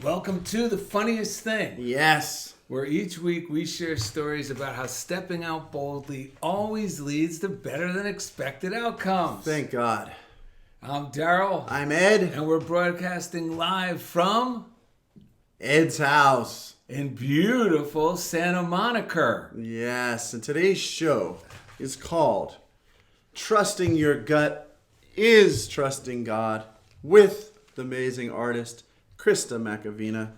Welcome to The Funniest Thing, Yes. where each week we share stories about how stepping out boldly always leads to better than expected outcomes. Thank God. I'm Darrell. I'm Ed. And we're broadcasting live from Ed's house. in beautiful Santa Monica. Yes. And today's show is called Trusting Your Gut is Trusting God with the amazing artist Krista Machovina.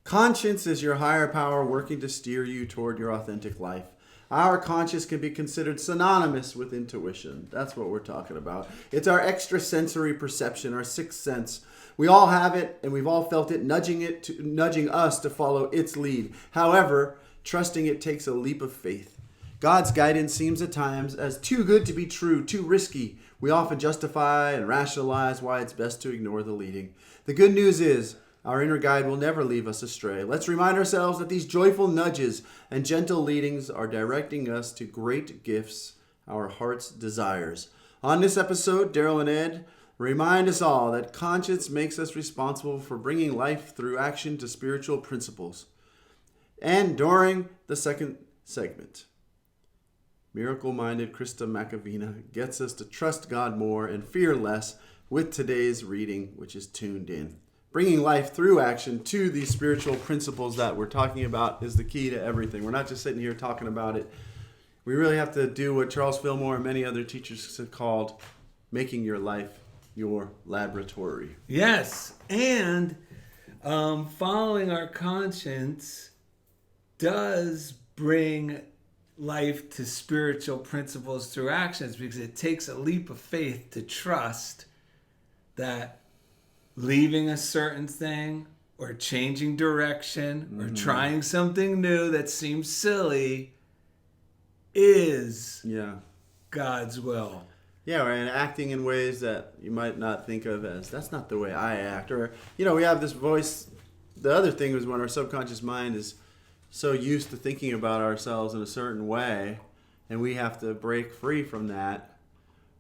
Conscience is your higher power working to steer you toward your authentic life. Our conscience can be considered synonymous with intuition. That's what we're talking about. It's our extrasensory perception, our sixth sense. We all have it, and we've all felt it, nudging us to follow its lead. However, trusting it takes a leap of faith. God's guidance seems at times as too good to be true, too risky. We often justify and rationalize why it's best to ignore the leading. The good news is, our inner guide will never leave us astray. Let's remind ourselves that these joyful nudges and gentle leadings are directing us to great gifts, our heart's desires. On this episode, Darrell and Ed remind us all that conscience makes us responsible for bringing life through action to spiritual principles. And during the second segment, miracle-minded Krista Machovina gets us to trust God more and fear less with today's reading, which is tuned in. Bringing life through action to these spiritual principles that we're talking about is the key to everything. We're not just sitting here talking about it. We really have to do what Charles Fillmore and many other teachers have called making your life your laboratory. Yes, and following our conscience does bring life to spiritual principles through actions, because it takes a leap of faith to trust that leaving a certain thing or changing direction or trying something new that seems silly is God's will. Yeah, and acting in ways that you might not think of as, that's not the way I act. Or, we have this voice. The other thing is when our subconscious mind is so used to thinking about ourselves in a certain way, and we have to break free from that.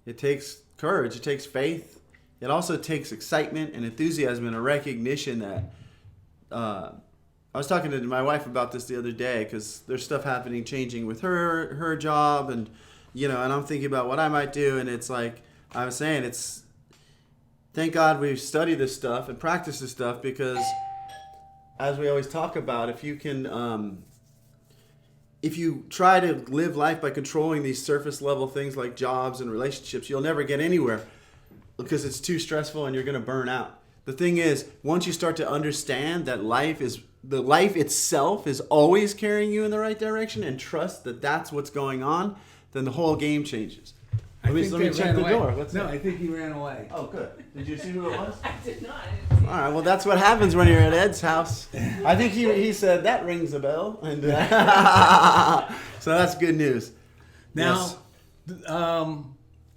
It takes courage. It takes faith. It also takes excitement and enthusiasm and a recognition that I was talking to my wife about this the other day, because there's stuff happening, changing with her job, and and I'm thinking about what I might do, and it's like I was saying, thank God we study this stuff and practice this stuff, because as we always talk about, if you try to live life by controlling these surface level things like jobs and relationships, you'll never get anywhere, because it's too stressful and you're going to burn out. The thing is, once you start to understand that life itself is always carrying you in the right direction, and trust that that's what's going on, then the whole game changes. Let me check the door. I think he ran away. Oh, good. Did you see who it was? I did not. All right, well, that's what happens when you're at Ed's house. I think he said, that rings a bell. And so that's good news. Now,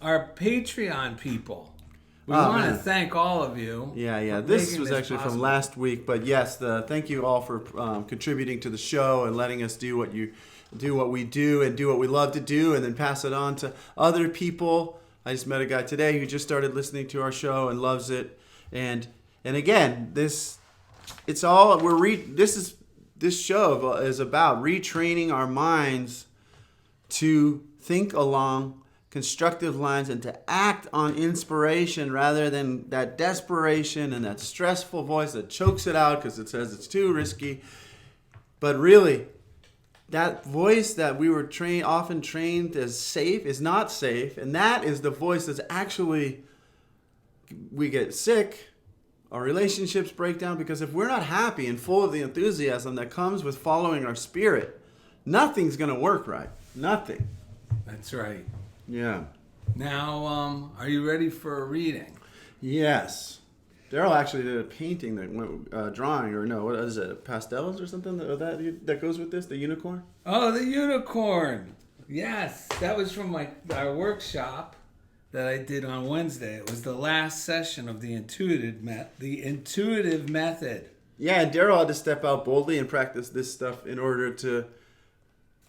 our Patreon people, we want to thank all of you. Yeah. This was actually possible from last week. But yes, thank you all for contributing to the show and letting us do what we do and do what we love to do, and then pass it on to other people. I just met a guy today who just started listening to our show and loves it. And again, this show is about retraining our minds to think along constructive lines and to act on inspiration rather than that desperation and that stressful voice that chokes it out because it says it's too risky. But really, that voice that we were often trained as safe is not safe, and that is the voice that's actually, we get sick, our relationships break down, because if we're not happy and full of the enthusiasm that comes with following our spirit, nothing's going to work right. Nothing. That's right. Yeah. Now, are you ready for a reading? Yes. Darrell actually did a painting that went drawing, or no, what is it? Pastels or something that goes with this? The unicorn? Oh, the unicorn! Yes, that was from our workshop that I did on Wednesday. It was the last session of the intuitive method. Yeah, and Darrell had to step out boldly and practice this stuff in order to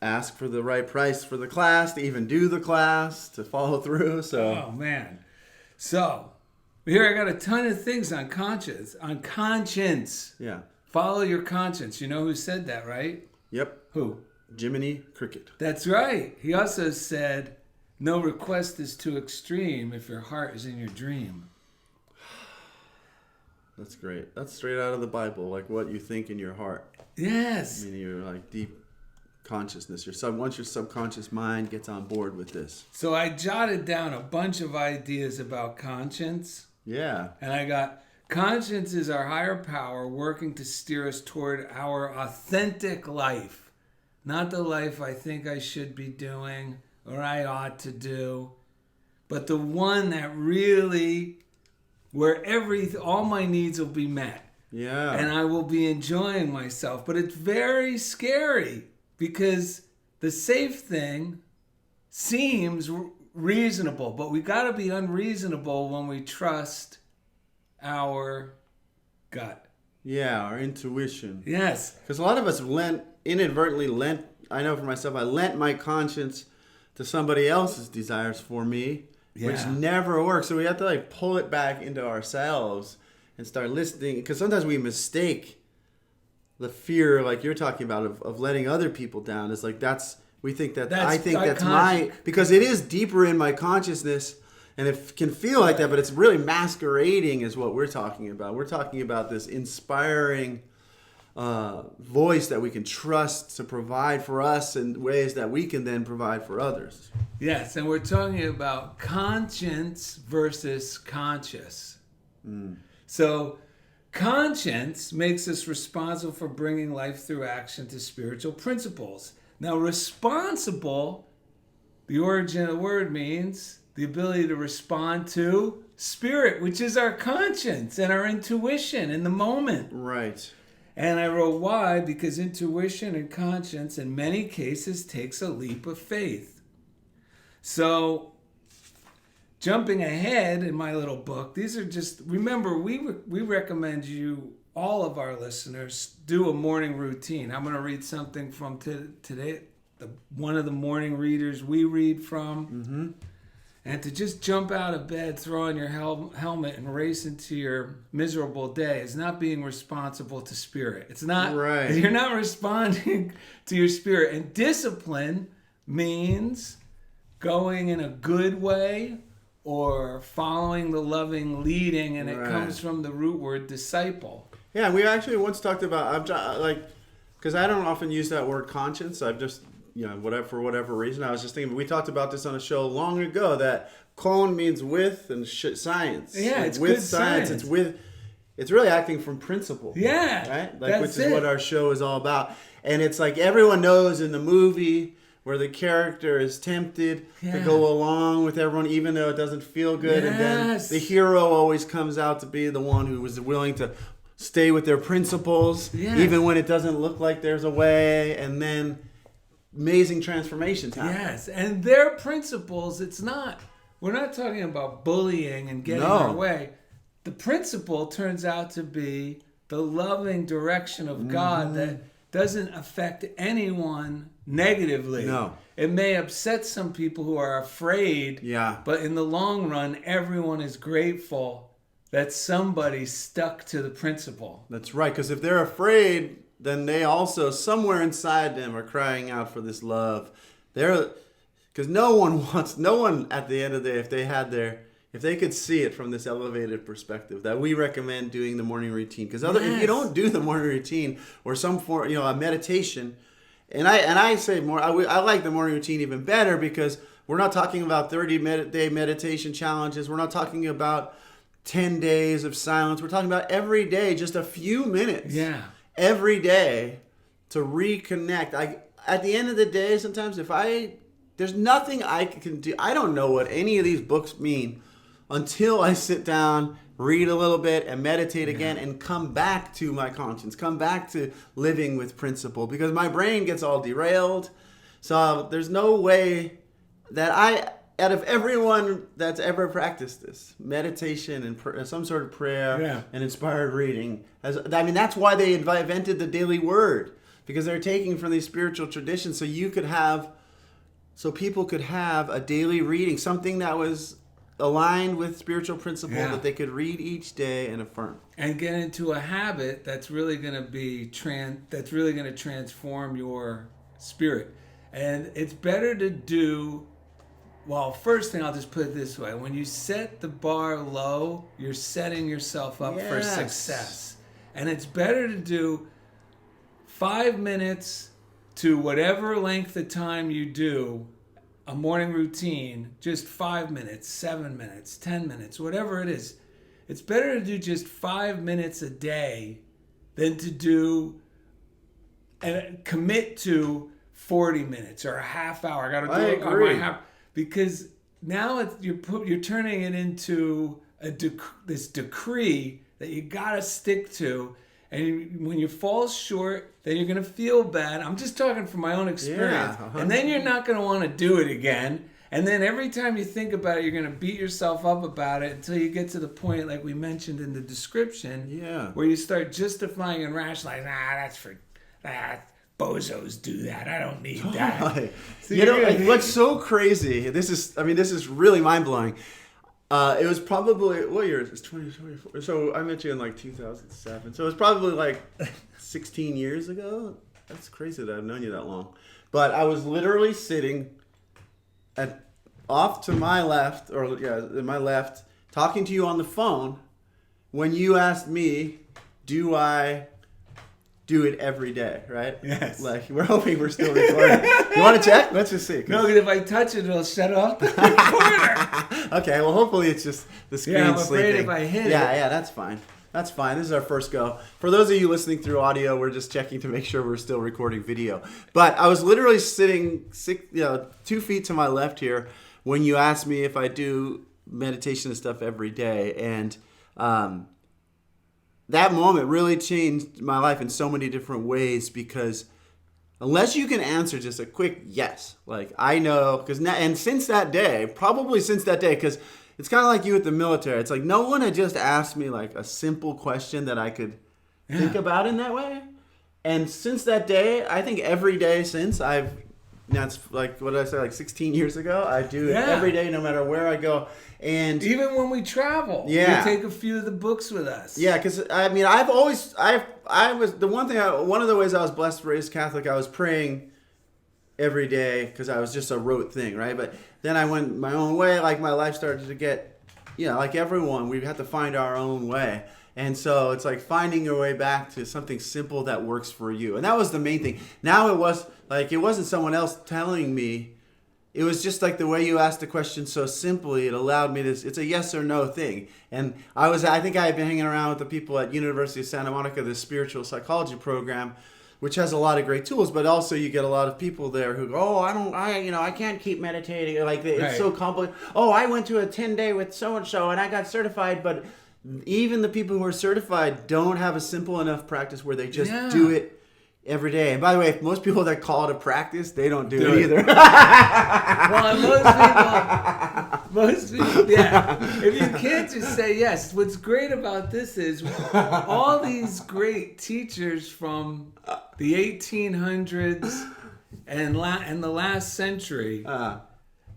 ask for the right price for the class, to even do the class, to follow through. So. Oh man! So here I got a ton of things on conscience. Yeah. Follow your conscience. You know who said that, right? Yep. Who? Jiminy Cricket. That's right. He also said, no request is too extreme if your heart is in your dream. That's great. That's straight out of the Bible, like what you think in your heart. Yes. I mean, your like deep consciousness. Once your subconscious mind gets on board with this. So I jotted down a bunch of ideas about conscience. Yeah. And I got, conscience is our higher power working to steer us toward our authentic life. Not the life I think I should be doing or I ought to do, but the one that really, where all my needs will be met. Yeah. And I will be enjoying myself. But it's very scary because the safe thing seems reasonable, but we got to be unreasonable when we trust our gut. Yeah, our intuition. Yes. Because a lot of us inadvertently lent, I know for myself, I lent my conscience to somebody else's desires for me, which never works. So we have to like pull it back into ourselves and start listening. Because sometimes we mistake the fear, like you're talking about, of letting other people down. It's like we think that I think that's my, because it is deeper in my consciousness, and it can feel like that, but it's really masquerading is what we're talking about. We're talking about this inspiring voice that we can trust to provide for us in ways that we can then provide for others. Yes, and we're talking about conscience versus conscious. So conscience makes us responsible for bringing life through action to spiritual principles. Now, responsible, the origin of the word means the ability to respond to spirit, which is our conscience and our intuition in the moment. Right. And I wrote why, because intuition and conscience in many cases takes a leap of faith. So, jumping ahead in my little book, these are just, remember, we recommend you, all of our listeners, do a morning routine. I'm going to read something from today, one of the morning readers we read from. Mm-hmm. And to just jump out of bed, throw on your helmet, and race into your miserable day is not being responsible to spirit. It's not, right. You're not responding to your spirit. And discipline means going in a good way or following the loving leading, and it comes from the root word disciple. Yeah, we actually once talked about, because I don't often use that word conscience. I've just, for whatever reason, I was just thinking, we talked about this on a show long ago, that con means with and science. Yeah, like it's with good science. It's really acting from principle. Yeah. Right? Which is what our show is all about. And it's like everyone knows in the movie where the character is tempted to go along with everyone, even though it doesn't feel good. Yes. And then the hero always comes out to be the one who was willing to stay with their principles, even when it doesn't look like there's a way. And then amazing transformations happen. Yes, and their principles, we're not talking about bullying and getting our way. The principle turns out to be the loving direction of God that doesn't affect anyone negatively. No. It may upset some people who are afraid, but in the long run, everyone is grateful that somebody stuck to the principle. That's right, because if they're afraid, then they also, somewhere inside them, are crying out for this love. Because no one at the end of the day, if they could see it from this elevated perspective, that we recommend doing the morning routine. Because if you don't do the morning routine or some form, a meditation, and I say more, I like the morning routine even better, because we're not talking about 30-day meditation challenges. We're not talking about 10 days of silence. We're talking about every day, just a few minutes. Yeah. Every day to reconnect. At the end of the day, sometimes there's nothing I can do. I don't know what any of these books mean until I sit down, read a little bit, and meditate again, and come back to my conscience, come back to living with principle, because my brain gets all derailed. So there's no way that out of everyone that's ever practiced this, meditation and some sort of prayer and inspired reading, that's why they invented the daily word, because they're taking from these spiritual traditions, so people could have a daily reading, something that was aligned with spiritual principle Yeah. that they could read each day and affirm. And get into a habit that's really going to be that's really going to transform your spirit. And it's better to do. Well, first thing, I'll just put it this way. When you set the bar low, you're setting yourself up for Yes. success. And it's better to do 5 minutes to whatever length of time you do a morning routine, just 5 minutes, 7 minutes, 10 minutes, whatever it is. It's better to do just 5 minutes a day than to do and commit to 40 minutes or a half hour. I got to do I it on agree. my half. Because now you're turning it into this decree that you got to stick to. And when you fall short, then you're going to feel bad. I'm just talking from my own experience. Yeah, and then you're not going to want to do it again. And then every time you think about it, you're going to beat yourself up about it until you get to the point, like we mentioned in the description, Yeah. where you start justifying and rationalizing, that's for that. Bozos do that. I don't need that. So You know, what's so crazy? This is really mind blowing. It was probably what year? It's 2024. So I met you in like 2007. So it was probably like 16 years ago. That's crazy that I've known you that long. But I was literally sitting off to my left, in my left, talking to you on the phone when you asked me, "Do I do it every day?" Right? Yes. Like, we're hoping we're still recording. You want to check? Let's just see. No, because if I touch it, it'll shut off the recorder. Okay, well, hopefully it's just the screen Yeah, I'm afraid sleeping. if I hit it. Yeah, that's fine. That's fine. This is our first go. For those of you listening through audio, we're just checking to make sure we're still recording video. But I was literally sitting 2 feet to my left here when you asked me if I do meditation and stuff every day. And that moment really changed my life in so many different ways, because unless you can answer just a quick yes, like I know, and since that day, because it's kind of like you with the military. It's like no one had just asked me like a simple question that I could think about in that way. And since that day, I think every day since that's like, what did I say, like 16 years ago, I do it every day, no matter where I go. And even when we travel, we take a few of the books with us. Yeah, because I mean, one of the ways I was blessed, raised Catholic, I was praying every day because I was just a rote thing, right? But then I went my own way. Like, my life started to get, like everyone, we have to find our own way. And so it's like finding your way back to something simple that works for you. And that was the main thing. Now it wasn't someone else telling me. It was just like the way you asked the question so simply. It allowed me this. It's a yes or no thing. And I think I had been hanging around with the people at University of Santa Monica, the spiritual psychology program, which has a lot of great tools. But also you get a lot of people there who go, I can't keep meditating. Like, it's so complicated. Oh, I went to a 10-day with so and so and I got certified. But even the people who are certified don't have a simple enough practice where they just do it every day. And by the way, most people that call it a practice, they don't do it either. Well, most people, if you can't just say yes. What's great about this is all these great teachers from the 1800s and the last century,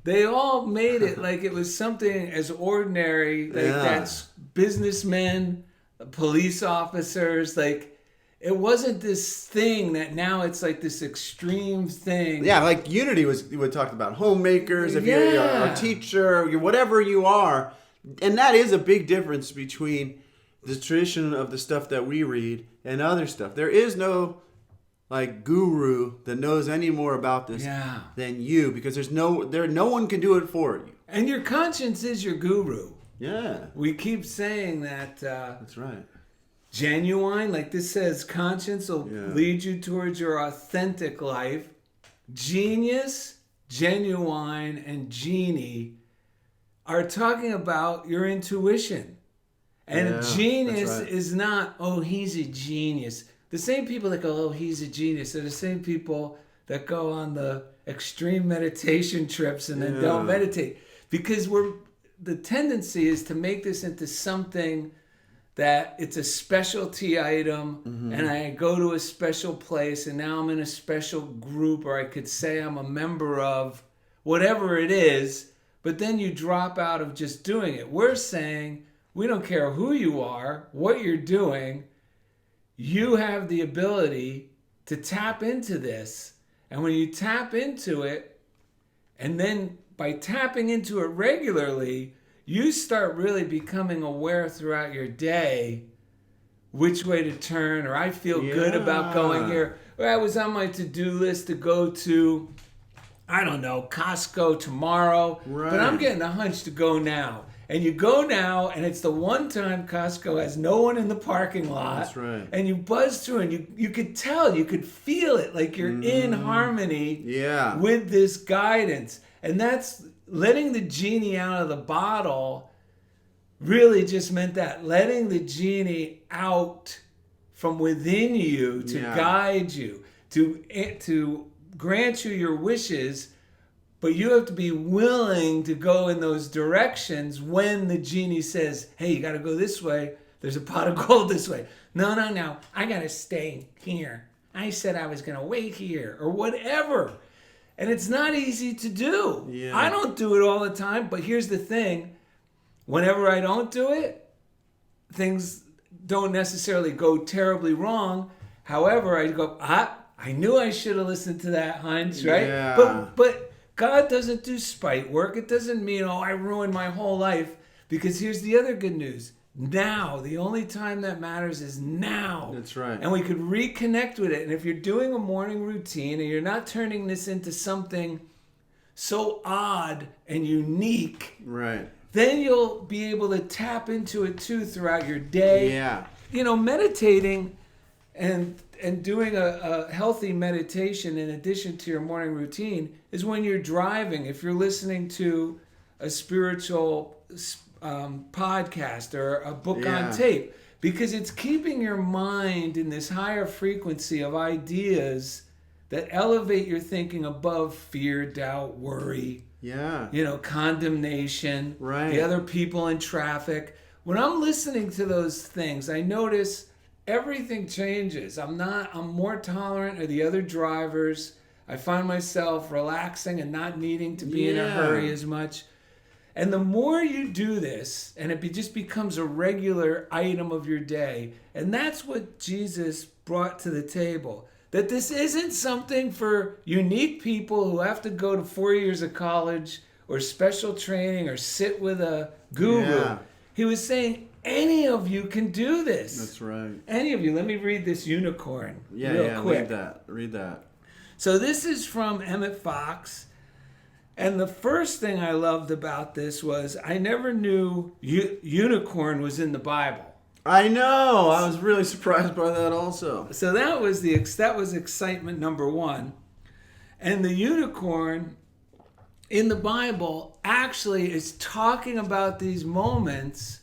they all made it like it was something as ordinary, like that's businessmen, police officers, like, it wasn't this thing that now it's like this extreme thing. Yeah, like Unity we talked about homemakers, if you're a teacher, you're whatever you are. And that is a big difference between the tradition of the stuff that we read and other stuff. There is no like guru that knows any more about this than you, because no one can do it for you. And your conscience is your guru. Yeah. We keep saying that. That's right. Genuine, like this says, conscience will lead you towards your authentic life. Genius, genuine, and genie are talking about your intuition. And genius is not, he's a genius. The same people that go, he's a genius, are the same people that go on the extreme meditation trips and then don't meditate. Because the tendency is to make this into something that it's a specialty item, and I go to a special place, and now I'm in a special group, or I could say I'm a member of whatever it is, but then you drop out of just doing it. We're saying we don't care who you are, what you're doing. You have the ability to tap into this. And when you tap into it, and then by tapping into it regularly, you start really becoming aware throughout your day which way to turn, or I feel good about going here. Or I was on my to-do list to go to, I don't know, Costco tomorrow, but I'm getting a hunch to go now. And you go now, and it's the one time Costco has no one in the parking lot. That's right. And you buzz through, and you could tell, you could feel it, like you're in harmony with this guidance. And that's letting the genie out of the bottle really just meant that. Letting the genie out from within you to guide you, to grant you your wishes. But you have to be willing to go in those directions when the genie says, hey, you got to go this way. There's a pot of gold this way. No. I got to stay here. I said I was going to wait here or whatever. And it's not easy to do. Yeah. I don't do it all the time. But here's the thing. Whenever I don't do it, things don't necessarily go terribly wrong. However, I go, I knew I should have listened to that hunch, right? Yeah. But God doesn't do spite work. It doesn't mean, I ruined my whole life. Because here's the other good news. Now, the only time that matters is now. That's right. And we could reconnect with it. And if you're doing a morning routine and you're not turning this into something so odd and unique, right, then you'll be able to tap into it too throughout your day. Yeah. Meditating and doing a healthy meditation in addition to your morning routine is when you're driving. If you're listening to a spiritual podcast or a book on tape, because it's keeping your mind in this higher frequency of ideas that elevate your thinking above fear, doubt, worry, condemnation, the other people in traffic. When I'm listening to those things, I notice everything changes. I'm more tolerant of the other drivers. I find myself relaxing and not needing to be in a hurry as much. And the more you do this, and it just becomes a regular item of your day, and that's what Jesus brought to the table. That this isn't something for unique people who have to go to 4 years of college or special training or sit with a guru. Yeah. He was saying, any of you can do this. That's right. Any of you. Let me read this unicorn real quick. Read that. So this is from Emmett Fox. And the first thing I loved about this was I never knew unicorn was in the Bible. I know. I was really surprised by that also. So that was excitement number one. And the unicorn in the Bible actually is talking about these moments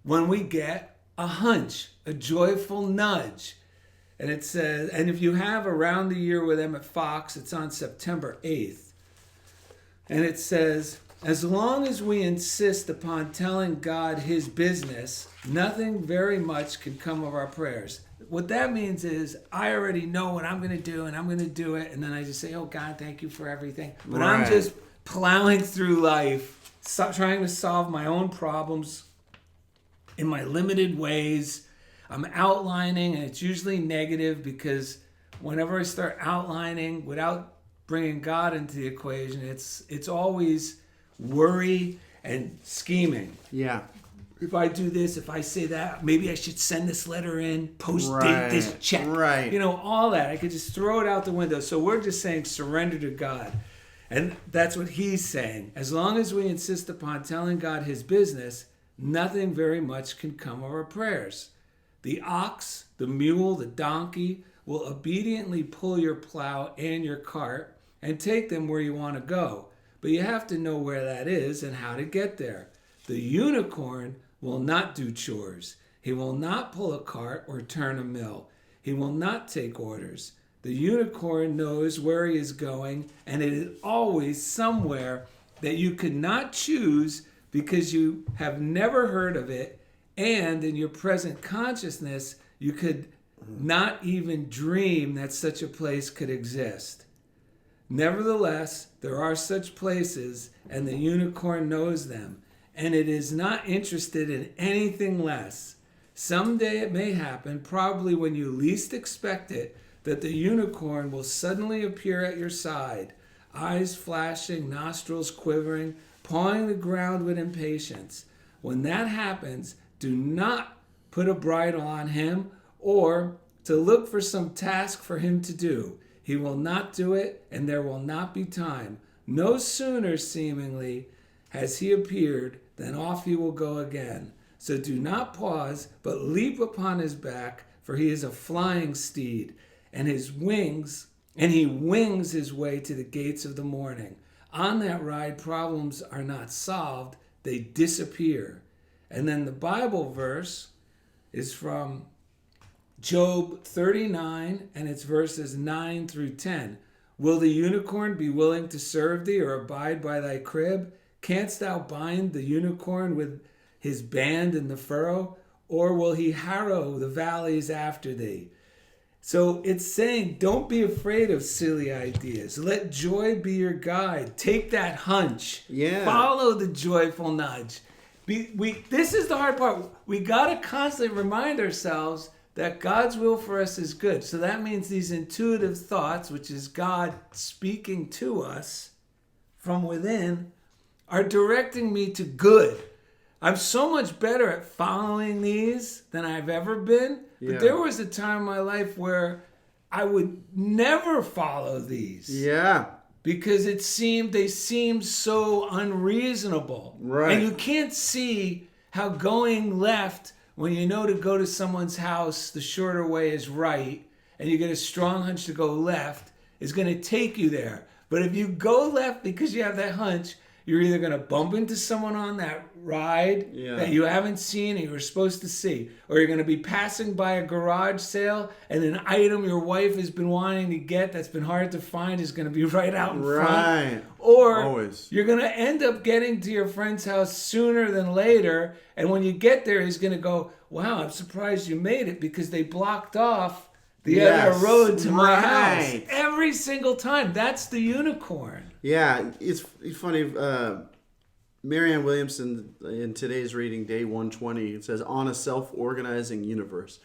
when we get a hunch, a joyful nudge. And it says, and if you have Around the Year with Emmett Fox, it's on September 8th. And it says, as long as we insist upon telling God his business, nothing very much can come of our prayers. What that means is I already know what I'm going to do, and I'm going to do it. And then I just say, oh, God, thank you for everything. But I'm just plowing through life, trying to solve my own problems in my limited ways. I'm outlining, and it's usually negative because whenever I start outlining without bringing God into the equation, it's always worry and scheming. Yeah. If I do this, if I say that, maybe I should send this letter in, date this check. Right. All that. I could just throw it out the window. So we're just saying surrender to God. And that's what he's saying. As long as we insist upon telling God his business, nothing very much can come of our prayers. The ox, the mule, the donkey will obediently pull your plow and your cart and take them where you want to go. But you have to know where that is and how to get there. The unicorn will not do chores. He will not pull a cart or turn a mill. He will not take orders. The unicorn knows where he is going, and it is always somewhere that you could not choose because you have never heard of it, and in your present consciousness, you could not even dream that such a place could exist. Nevertheless, there are such places, and the unicorn knows them, and it is not interested in anything less. Someday it may happen, probably when you least expect it, that the unicorn will suddenly appear at your side, eyes flashing, nostrils quivering, pawing the ground with impatience. When that happens, do not put a bridle on him or to look for some task for him to do. He will not do it, and there will not be time. No sooner, seemingly, has he appeared than off he will go again. So do not pause, but leap upon his back, for he is a flying steed, and he wings his way to the gates of the morning. On that ride, problems are not solved, they disappear. And then the Bible verse is from Job 39, and it's verses 9 through 10. Will the unicorn be willing to serve thee, or abide by thy crib? Canst thou bind the unicorn with his band in the furrow? Or will he harrow the valleys after thee? So it's saying, don't be afraid of silly ideas. Let joy be your guide. Take that hunch. Yeah. Follow the joyful nudge. This is the hard part. We got to constantly remind ourselves that God's will for us is good. So that means these intuitive thoughts, which is God speaking to us from within, are directing me to good. I'm so much better at following these than I've ever been. But there was a time in my life where I would never follow these. Yeah. Because they seemed so unreasonable. Right. And you can't see how going left, when you know to go to someone's house, the shorter way is right, and you get a strong hunch to go left, is going to take you there. But if you go left because you have that hunch, you're either going to bump into someone on that ride that you haven't seen and you were supposed to see, or you're going to be passing by a garage sale and an item your wife has been wanting to get that's been hard to find is going to be right out in front. Or you're going to end up getting to your friend's house sooner than later, and when you get there, he's going to go, wow, I'm surprised you made it because they blocked off the other road to my house. Every single time. That's the unicorn. Yeah, it's funny. Marianne Williamson, in today's reading, day 120, it says, on a self-organizing universe.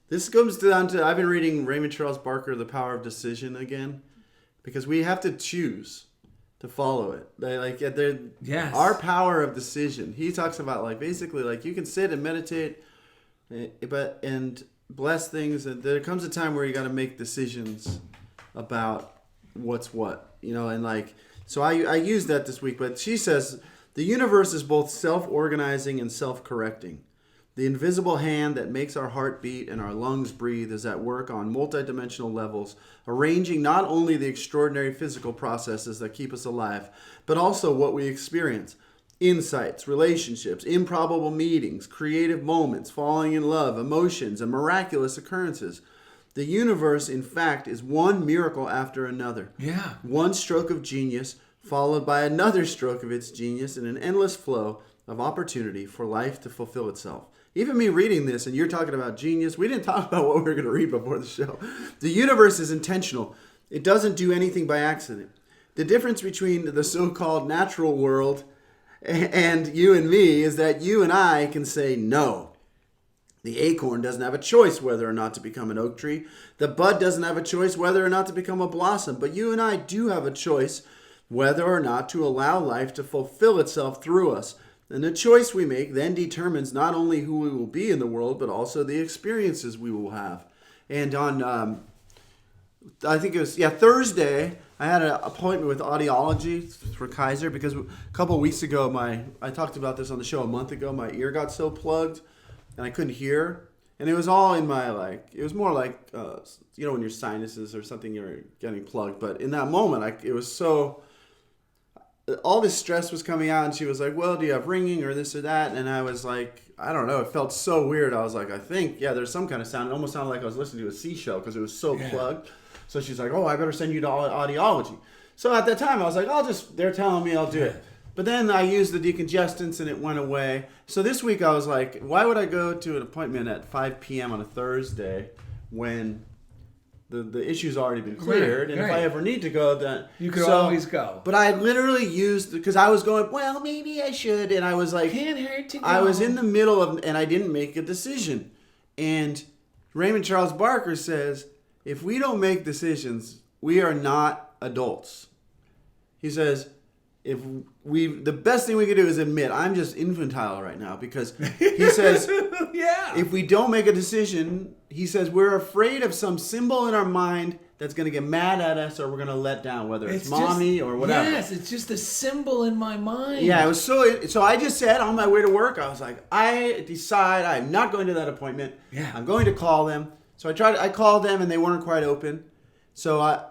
This comes down to, I've been reading Raymond Charles Barker, The Power of Decision again, because we have to choose to follow it. Our power of decision. He talks about, basically, you can sit and meditate, and bless things, and there comes a time where you got to make decisions about what's what, so I used that this week. But she says the universe is both self-organizing and self-correcting. The invisible hand that makes our heart beat and our lungs breathe is at work on multidimensional levels, arranging not only the extraordinary physical processes that keep us alive, but also what we experience. Insights, relationships, improbable meetings, creative moments, falling in love, emotions, and miraculous occurrences. The universe, in fact, is one miracle after another. Yeah. One stroke of genius followed by another stroke of its genius in an endless flow of opportunity for life to fulfill itself. Even me reading this, and you're talking about genius, we didn't talk about what we were going to read before the show. The universe is intentional. It doesn't do anything by accident. The difference between the so-called natural world and you and me is that you and I can say no. The acorn doesn't have a choice whether or not to become an oak tree. The bud doesn't have a choice whether or not to become a blossom. But you and I do have a choice whether or not to allow life to fulfill itself through us. And the choice we make then determines not only who we will be in the world, but also the experiences we will have. And on, I think it was, Thursday, I had an appointment with audiology for Kaiser because a couple of weeks ago, I talked about this on the show a month ago, my ear got so plugged and I couldn't hear. And it was all in my, it was more like, when your sinuses or something, you're getting plugged. But in that moment, it was so, all this stress was coming out, and she was like, well, do you have ringing or this or that? And I was like, I don't know. It felt so weird. I was like, I think, there's some kind of sound. It almost sounded like I was listening to a seashell because it was so plugged. So she's like, oh, I better send you to audiology. So at that time, I was like, they're telling me I'll do it. But then I used the decongestants and it went away. So this week I was like, why would I go to an appointment at 5 p.m. on a Thursday when the issue's already been cleared, Right, and if I ever need to go, then You could always go. But I literally used, because I was going, well, maybe I should, and I was like, Can't hurt to go. I was in the middle of, and I didn't make a decision. And Raymond Charles Barker says, if we don't make decisions, we are not adults. He says, the best thing we can do is admit I'm just infantile right now, because he says, yeah. if we don't make a decision, he says we're afraid of some symbol in our mind that's going to get mad at us, or we're going to let down, whether it's mommy or whatever. Yes, it's just a symbol in my mind. Yeah, it was so I just said on my way to work, I was like, I decide I'm not going to that appointment. Yeah. I'm going to call them. So I called them, and they weren't quite open. So I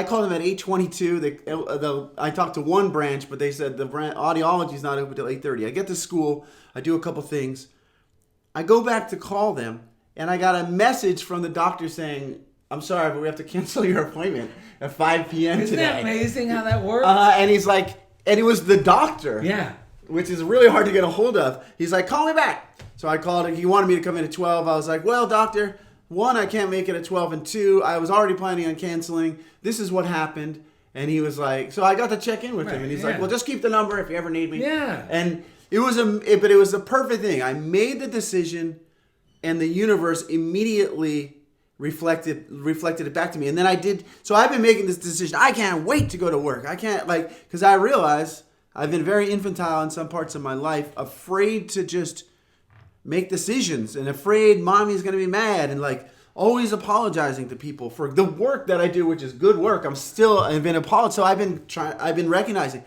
called them at 8:22. I talked to one branch, but they said the audiology is not open till 8:30. I get to school, I do a couple things. I go back to call them, and I got a message from the doctor saying, I'm sorry, but we have to cancel your appointment at 5 p.m. Isn't today. that amazing how that works? And he's like, and it was the doctor. Yeah. Which is really hard to get a hold of. He's like, call me back. So I called him. He wanted me to come in at 12. I was like, well, doctor, 1, I can't make it at 12, and 2, I was already planning on canceling. This is what happened. And he was like, so I got to check in with him. And he's like, well, just keep the number if you ever need me. Yeah. And it was a perfect thing. I made the decision, and the universe immediately reflected it back to me. And then I did. So I've been making this decision. I can't wait to go to work. I can't, because I realize I've been very infantile in some parts of my life, afraid to just make decisions, and afraid mommy's going to be mad, and always apologizing to people for the work that I do, which is good work. I've been apologizing. So I've been recognizing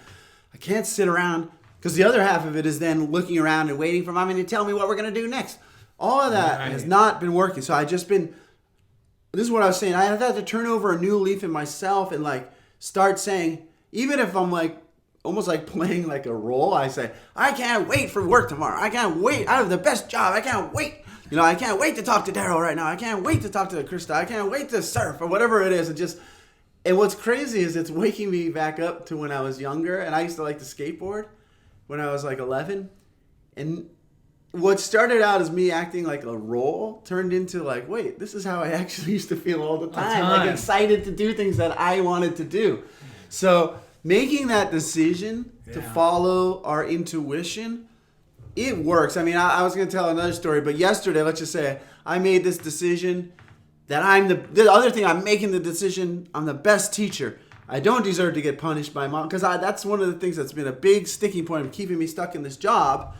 I can't sit around, because the other half of it is then looking around and waiting for mommy to tell me what we're going to do next. All of that has not been working. So this is what I was saying. I had to turn over a new leaf in myself and start saying, even if I'm almost playing a role, I say, I can't wait for work tomorrow. I can't wait. I have the best job. I can't wait. I can't wait to talk to Darrell right now. I can't wait to talk to Krista. I can't wait to surf, or whatever it is. And what's crazy is it's waking me back up to when I was younger, and I used to like to skateboard when I was 11. And what started out as me acting like a role turned into wait, this is how I actually used to feel all the time. Excited to do things that I wanted to do. So making that decision to follow our intuition, it works. I mean, I was going to tell another story, but yesterday, let's just say I made this decision that the other thing, I'm making the decision, I'm the best teacher. I don't deserve to get punished by mom, because that's one of the things that's been a big sticking point of keeping me stuck in this job.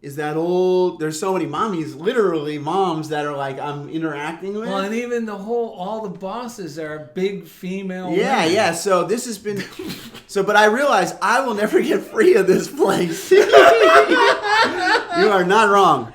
Is that there's so many mommies, literally moms, that are I'm interacting with. Well, and even all the bosses are big female women. Yeah. So this has been, but I realize I will never get free of this place. You are not wrong.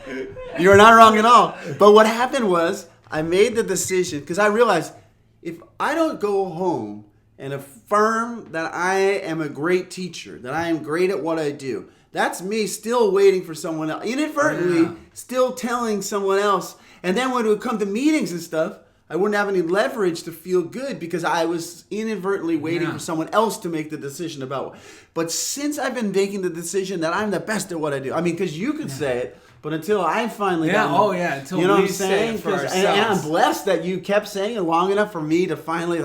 You are not wrong at all. But what happened was I made the decision, because I realized if I don't go home and affirm that I am a great teacher, that I am great at what I do, that's me still waiting for someone else, inadvertently still telling someone else. And then when it would come to meetings and stuff, I wouldn't have any leverage to feel good, because I was inadvertently waiting for someone else to make the decision about. But since I've been making the decision that I'm the best at what I do, I mean, because you could say it, but until I finally until you know we what I'm saying? say it for ourselves. And I'm blessed that you kept saying it long enough for me to finally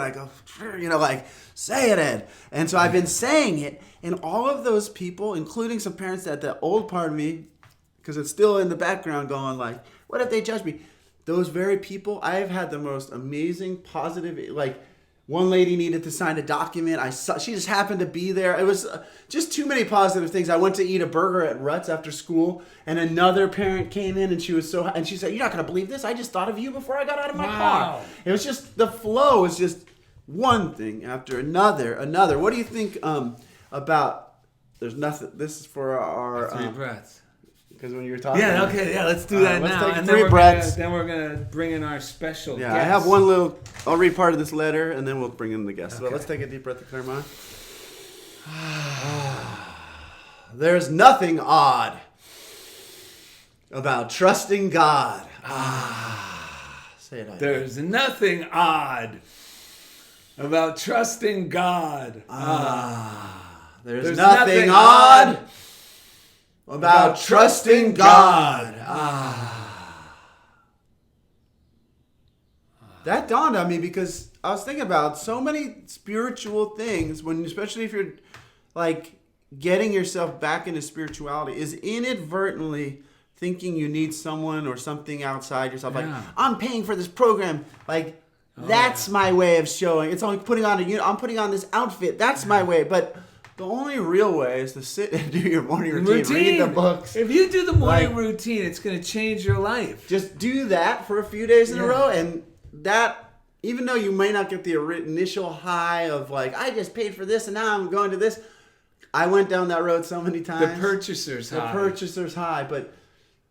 say it, Ed. And so I've been saying it, and all of those people, including some parents that the old part of me, because it's still in the background going what if they judge me? Those very people, I've had the most amazing, positive, one lady needed to sign a document. She just happened to be there. It was just too many positive things. I went to eat a burger at Ruts after school, and another parent came in, and she said, "You're not going to believe this. I just thought of you before I got out of my car." It was just, the flow was just one thing after another. What do you think about? There's nothing. This is for our 3 breaths. Because when you were talking, let's do that let's now. take And 3 breaths. Then we're gonna bring in our special guest. I have one little. I'll read part of this letter, and then we'll bring in the guest. Okay. So let's take a deep breath to clear mind. There's nothing odd about trusting God. Say it. There's nothing odd about trusting God. There's nothing odd about trusting God. That dawned on me because I was thinking about so many spiritual things especially if you're like getting yourself back into spirituality is inadvertently thinking you need someone or something outside yourself. Like, I'm paying for this program. Like, that's my way of showing. It's only putting on I'm putting on this outfit. That's my way. But the only real way is to sit and do your morning routine. Read the books. If you do the morning routine, it's going to change your life. Just do that for a few days in a row. And that, even though you may not get the initial high of like, I just paid for this and now I'm going to this. I went down that road so many times. The purchaser's high. But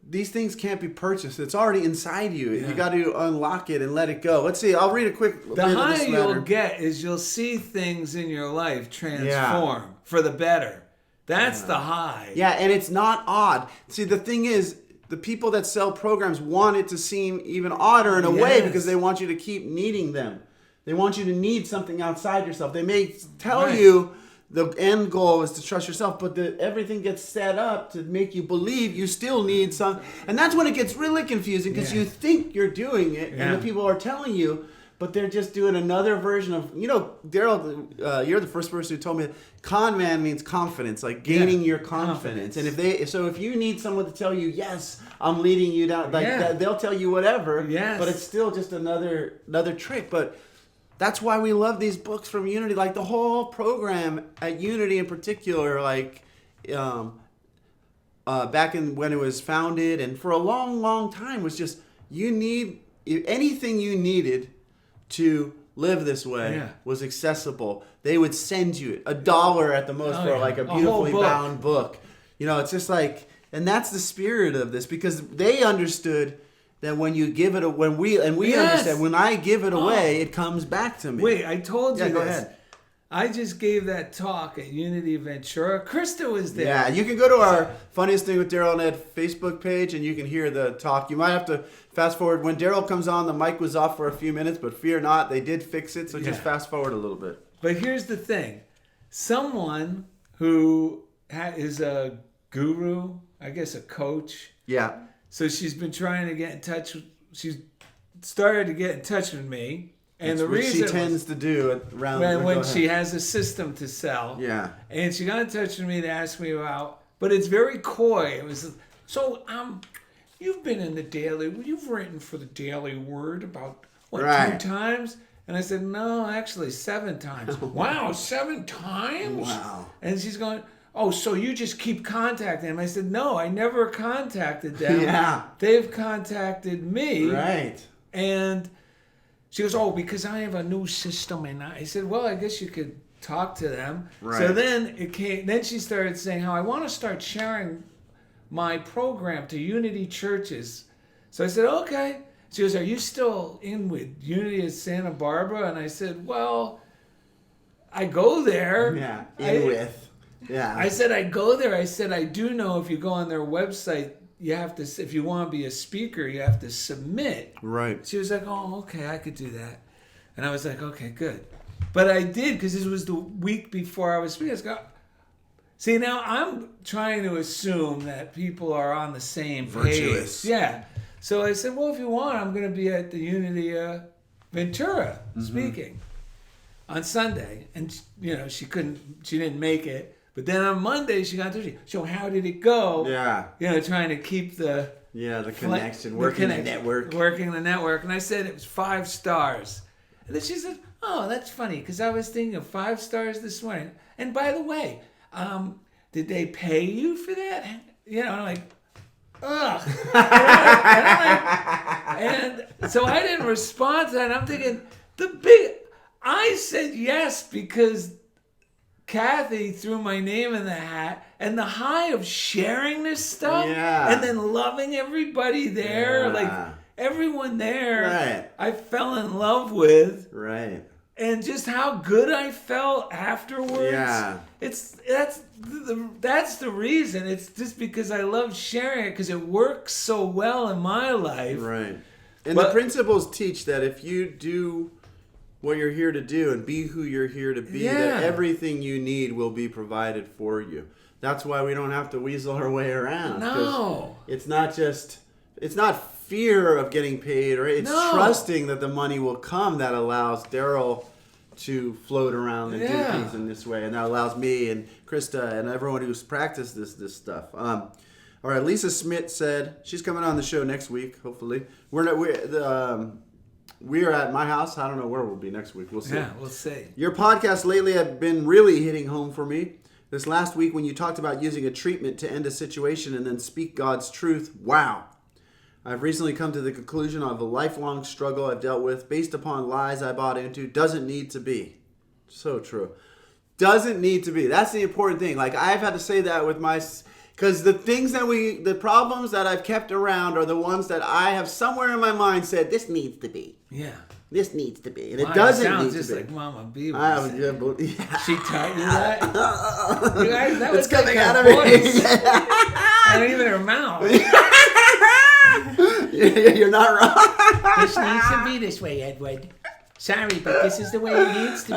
these things can't be purchased. It's already inside you. You got to unlock it and let it go. Let's see. I'll read a quick bit of this letter. The high you'll get is you'll see things in your life transform for the better. That's the high. Yeah, and it's not odd. See, the thing is, the people that sell programs want it to seem even odder in a way because they want you to keep needing them. They want you to need something outside yourself. They may tell you the end goal is to trust yourself, but everything gets set up to make you believe you still need something. And that's when it gets really confusing because you think you're doing it and the people are telling you, but they're just doing another version of, Darrell, you're the first person who told me con man means confidence, like gaining your confidence. And if you need someone to tell you, yes, I'm leading you down, they'll tell you whatever, but it's still just another trick. But that's why we love these books from Unity. Like the whole program at Unity in particular, like back when it was founded and for a long, long time was just anything you needed to live this way was accessible. They would send you $1 at the most for like a beautifully bound book. It's just like, and that's the spirit of this because they understood that when you give it, understand when I give it away, it comes back to me. Wait, I told you this. Go ahead. I just gave that talk at Unity Ventura. Krista was there. Yeah, you can go to our Funniest Thing with Darrell and Ed Facebook page and you can hear the talk. You might have to fast forward. When Darrell comes on, the mic was off for a few minutes, but fear not, they did fix it, so just fast forward a little bit. But here's the thing. Someone who is a guru, I guess a coach. Yeah. So she's been trying to get in touch. She's started to get in touch with me. And that's the reason she tends to do around when she has a system to sell. Yeah. And she got in touch with me to ask me about, but it's very coy. It was you've been in the daily. You've written for the Daily Word about 2 times. And I said, no, actually 7 times. Wow, 7 times? Wow. And she's going, oh, so you just keep contacting them. I said, no, I never contacted them. Yeah. They've contacted me. Right. And she goes, oh, because I have a new system. And I said, well, I guess you could talk to them. Right. So then she started saying how I want to start sharing my program to Unity churches. So I said, okay. She goes, are you still in with Unity at Santa Barbara? And I said, well, I go there. Yeah, Yeah. I said, I go there. I said, I do know if you go on their website, you have to, if you want to be a speaker, you have to submit. Right. She was like, oh, okay, I could do that. And I was like, okay, good. But I did, because this was the week before I was speaking. I was going, see, now I'm trying to assume that people are on the same page. Virtuous. Yeah. So I said, well, if you want, I'm going to be at the Unity Ventura speaking on Sunday. And, she didn't make it. But then on Monday, she got to so how did it go? Yeah. Trying to keep the connection, working the network. Working the network. And I said it was 5 stars. And then she said, oh, that's funny, because I was thinking of 5 stars this morning. And by the way, did they pay you for that? I'm like, ugh. and so I didn't respond to that. And I'm thinking, I said yes because Kathy threw my name in the hat, and the high of sharing this stuff and then loving everybody there, like everyone there, I fell in love with. Right. And just how good I felt afterwards. Yeah. That's the reason. It's just because I love sharing it because it works so well in my life. Right. And the principles teach that if you do what you're here to do and be who you're here to be, that everything you need will be provided for you. That's why we don't have to weasel our way around. No. It's not fear of getting paid, or it's No. trusting that the money will come that allows Darrell to float around and do things in this way, and that allows me and Krista and everyone who's practiced this stuff. All right, Lisa Smith said she's coming on the show next week. Hopefully, we are at my house. I don't know where we'll be next week. We'll see. Yeah, we'll see. Your podcasts lately have been really hitting home for me. This last week when you talked about using a treatment to end a situation and then speak God's truth, wow. I've recently come to the conclusion of a lifelong struggle I've dealt with based upon lies I bought into. Doesn't need to be. So true. Doesn't need to be. That's the important thing. Like, I've had to say that with my... Because the problems that I've kept around are the ones that I have somewhere in my mind said, this needs to be. Yeah. This needs to be. And it doesn't need to be. Sounds just like Mama B. Yeah. She taught you that? You guys, that was It's coming like out her of me. voice. And even her mouth. You're not wrong. This needs to be this way, Edward. Sorry, but this is the way it needs to be.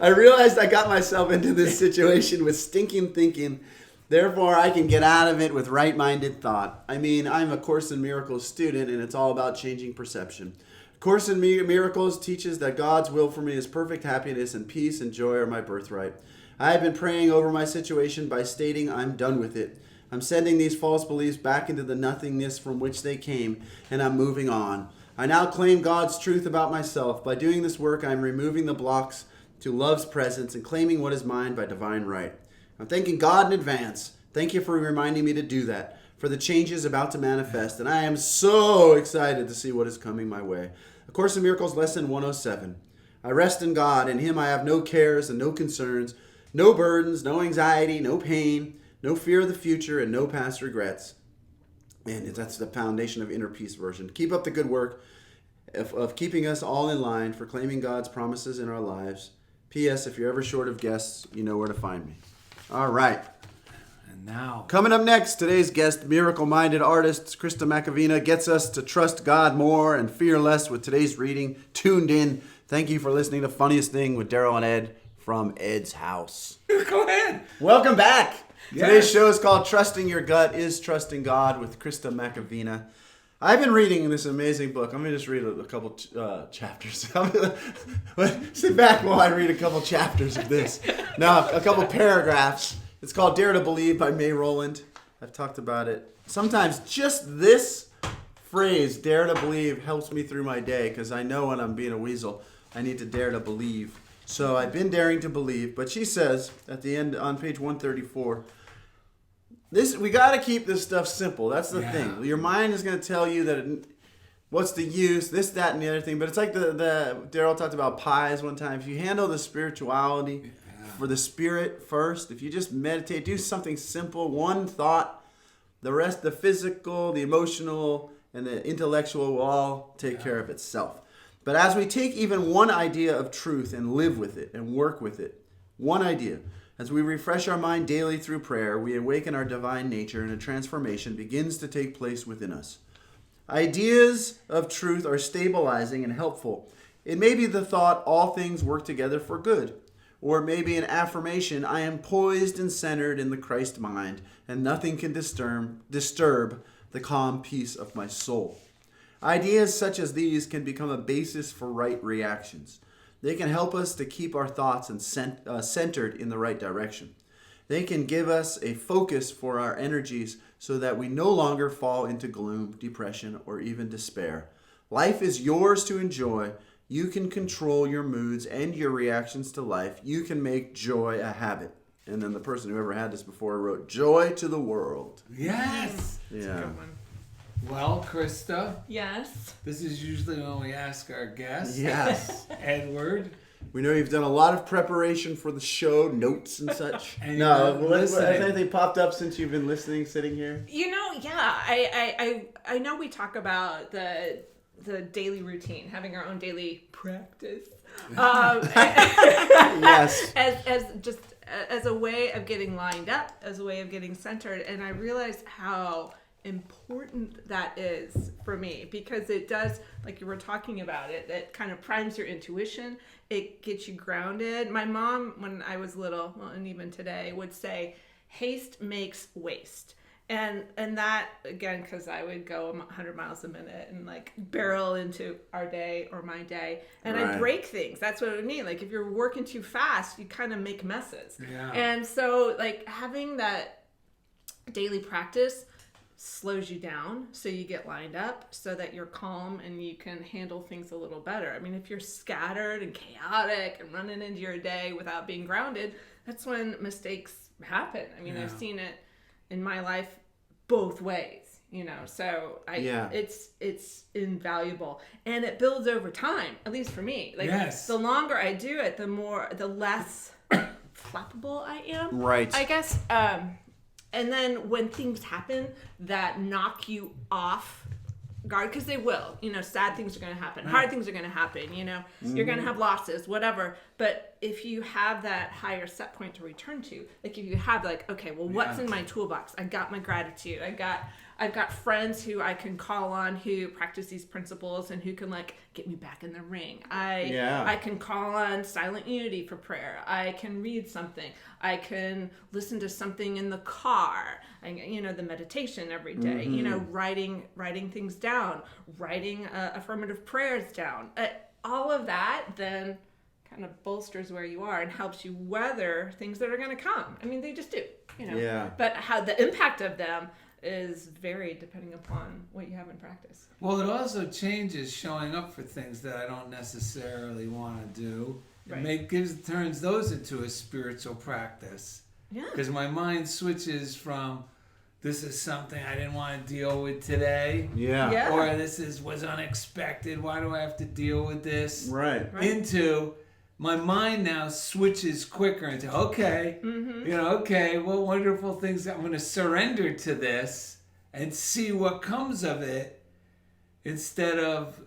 I realized I got myself into this situation with stinking thinking. Therefore, I can get out of it with right-minded thought. I mean, I'm a Course in Miracles student, and it's all about changing perception. Course in Miracles teaches that God's will for me is perfect happiness and peace and joy are my birthright. I have been praying over my situation by stating I'm done with it. I'm sending these false beliefs back into the nothingness from which they came, and I'm moving on. I now claim God's truth about myself. By doing this work, I'm removing the blocks to love's presence and claiming what is mine by divine right. I'm thanking God in advance. Thank you for reminding me to do that, for the changes about to manifest, and I am so excited to see what is coming my way. A Course in Miracles, Lesson 107. I rest in God. In Him I have no cares and no concerns, no burdens, no anxiety, no pain, no fear of the future, and no past regrets. And that's the Foundation of Inner Peace version. Keep up the good work of keeping us all in line for claiming God's promises in our lives. P.S. If you're ever short of guests, you know where to find me. All right. And now, Coming up next, today's guest, miracle-minded artist Krista Machovina, gets us to trust God more and fear less with today's reading. Tuned in. Thank you for listening to Funniest Thing with Darrell and Ed from Ed's house. go ahead. Welcome back. Yes. Today's show is called Trusting Your Gut is Trusting God with Krista Machovina. I've been reading this amazing book. I'm going to just read a couple chapters. Sit back while I read a couple chapters of this. Now, a couple paragraphs. It's called Dare to Believe by May Rowland. I've talked about it. Sometimes just this phrase, dare to believe, helps me through my day because I know when I'm being a weasel, I need to dare to believe. So I've been daring to believe. But she says at the end on page 134, we got to keep this stuff simple. That's the thing. Your mind is going to tell you that what's the use, this, that, and the other thing. But it's like the Darrell talked about pies one time. If you handle the spirituality for the spirit first, if you just meditate, do something simple, one thought, the rest, the physical, the emotional, and the intellectual will all take care of itself. But as we take even one idea of truth and live with it and work with it, one idea, as we refresh our mind daily through prayer, we awaken our divine nature and a transformation begins to take place within us. Ideas of truth are stabilizing and helpful. It may be the thought, all things work together for good. Or it may be an affirmation, I am poised and centered in the Christ mind, and nothing can disturb the calm peace of my soul. Ideas such as these can become a basis for right reactions. They can help us to keep our thoughts centered in the right direction. They can give us a focus for our energies so that we no longer fall into gloom, depression, or even despair. Life is yours to enjoy. You can control your moods and your reactions to life. You can make joy a habit. And then the person who ever had this before wrote, joy to the world. Yes. Yeah. That's a good one. Well, Krista, Yes. this is usually when we ask our guests. Yes. Edward. We know you've done a lot of preparation for the show, notes and such. And No, you've been has listening. anything popped up since you've been listening, sitting here? Yeah, I know we talk about the daily routine, having our own daily practice. Yes. as a way of getting lined up, as a way of getting centered, and I realized how important that is for me because it does, like you were talking about it kind of primes your intuition. It gets you grounded. My mom, when I was little, well, and even today, would say, haste makes waste. And that, again, because I would go 100 miles a minute and like barrel into our day or my day, and I break things. That's what I mean. Like if you're working too fast, you kind of make messes. Yeah. And so like having that daily practice slows you down so you get lined up so that you're calm and you can handle things a little better. I mean, if you're scattered and chaotic and running into your day without being grounded, that's when mistakes happen. I mean, I've seen it in my life both ways, you know, so it's invaluable, and it builds over time, at least for me. Like the longer I do it, the less flappable I am, right? I guess. And then when things happen that knock you off guard, because they will, you know, sad things are going to happen, hard things are going to happen, you know, you're going to have losses, whatever. But if you have that higher set point to return to, like if you have like, okay, well, what's in my toolbox? I got my gratitude. I've got friends who I can call on who practice these principles and who can like get me back in the ring. I can call on silent unity for prayer. I can read something. I can listen to something in the car. You know, the meditation every day. You know, writing things down, writing affirmative prayers down. All of that then kind of bolsters where you are and helps you weather things that are going to come. I mean, they just do. You know. Yeah. But how the impact of them is varied depending upon what you have in practice. Well, it also changes showing up for things that I don't necessarily want to do. It turns those into a spiritual practice. Yeah. Because my mind switches from this is something I didn't want to deal with today. Yeah. Or this was unexpected. Why do I have to deal with this? Right. Into my mind now switches quicker into, okay, what wonderful things. I'm going to surrender to this and see what comes of it instead of,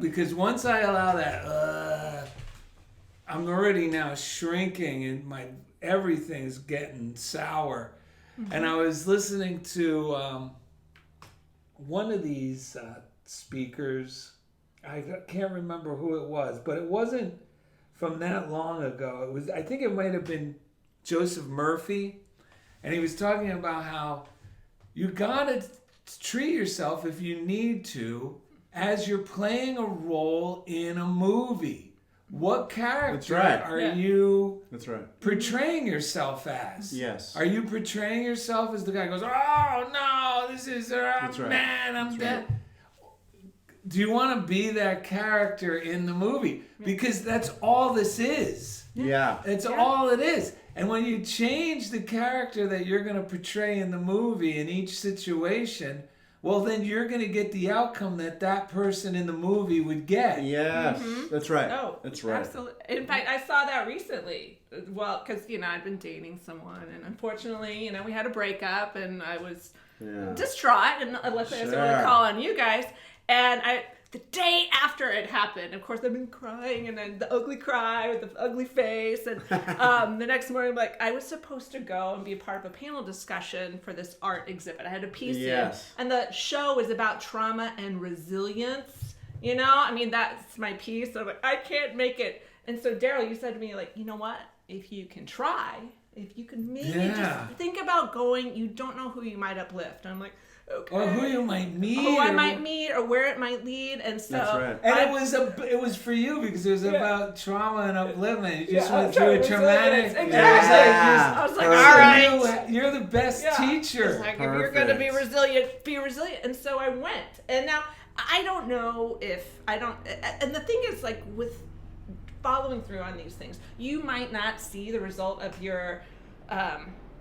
because once I allow that, I'm already now shrinking and everything's getting sour. Mm-hmm. And I was listening to one of these speakers. I can't remember who it was, but it wasn't from that long ago. I think it might have been Joseph Murphy, and he was talking about how you gotta treat yourself, if you need to, as you're playing a role in a movie. What character are you portraying yourself as? Yes. Are you portraying yourself as the guy who goes, oh no, this is man, I'm dead. Do you want to be that character in the movie? Because that's all this is. Yeah. It's all it is. And when you change the character that you're going to portray in the movie in each situation, well, then you're going to get the outcome that person in the movie would get. Yes. Mm-hmm. That's right. Oh, that's right. Absolutely. In fact, I saw that recently. Well, because, I'd been dating someone, and unfortunately, we had a breakup, and I was distraught, and let's say I was going to call on you guys. And the day after it happened, of course, I've been crying, and then the ugly cry with the ugly face. And the next morning, I was supposed to go and be a part of a panel discussion for this art exhibit. I had a piece in, and the show was about trauma and resilience. That's my piece. So I'm like, I can't make it. And so, Darrell, you said to me, you know what? If you can try, if you can maybe just think about going, you don't know who you might uplift. And I'm like, okay. Or who you might meet. Who I might meet, or where it might lead. And so, that's right. And it was for you because it was about trauma and upliftment. You just went through a traumatic. Exactly. I was like, all right, you're the best teacher. It's like, if you're going to be resilient, be resilient. And so I went. And now I don't know if I don't. And the thing is, with following through on these things, you might not see the result of your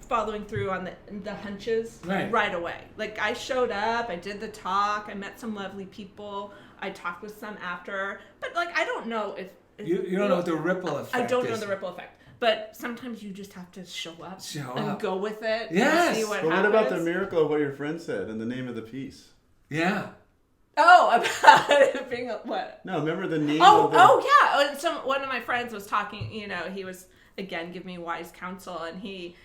following through on the hunches right away. I showed up, I did the talk, I met some lovely people, I talked with some after, but I don't know if you don't know what the ripple effect I don't know the ripple effect. But sometimes you just have to show up. Go with it. Yes. And see what happens. What about the miracle of what your friend said in the name of the piece? Yeah. Oh, about it being what? No, remember the name of the... Oh, yeah. One of my friends was talking, he was, again, giving me wise counsel, and he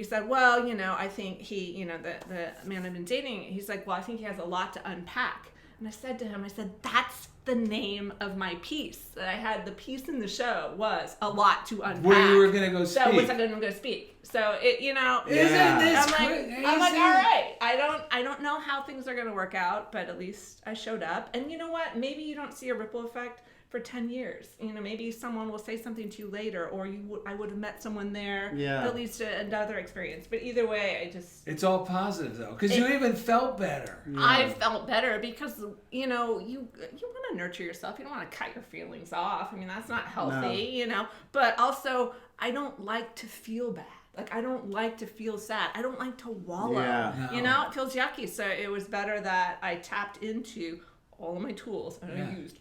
said, well, I think he, the man I've been dating, he's like, well, I think he has a lot to unpack And I said to him, I said, that's the name of my piece that I had. The piece in the show was a lot to unpack. Where you were going to go speak. So was I going to go speak? So it, you know, Isn't this I'm like, crazy? all right. I don't know how things are going to work out, but at least I showed up. And you know what? Maybe you don't see a ripple effect for 10 years. You know, maybe someone will say something to you later, or I would have met someone there that leads to another experience. But either way, it's all positive though, because you even felt better. I felt better because, you know, you want to nurture yourself. You don't want to cut your feelings off. I mean, that's not healthy, you know. But also, I don't like to feel bad. Like, I don't like to feel sad. I don't like to wallow. Yeah. You know, it feels yucky. So it was better that I tapped into all of my tools, and I used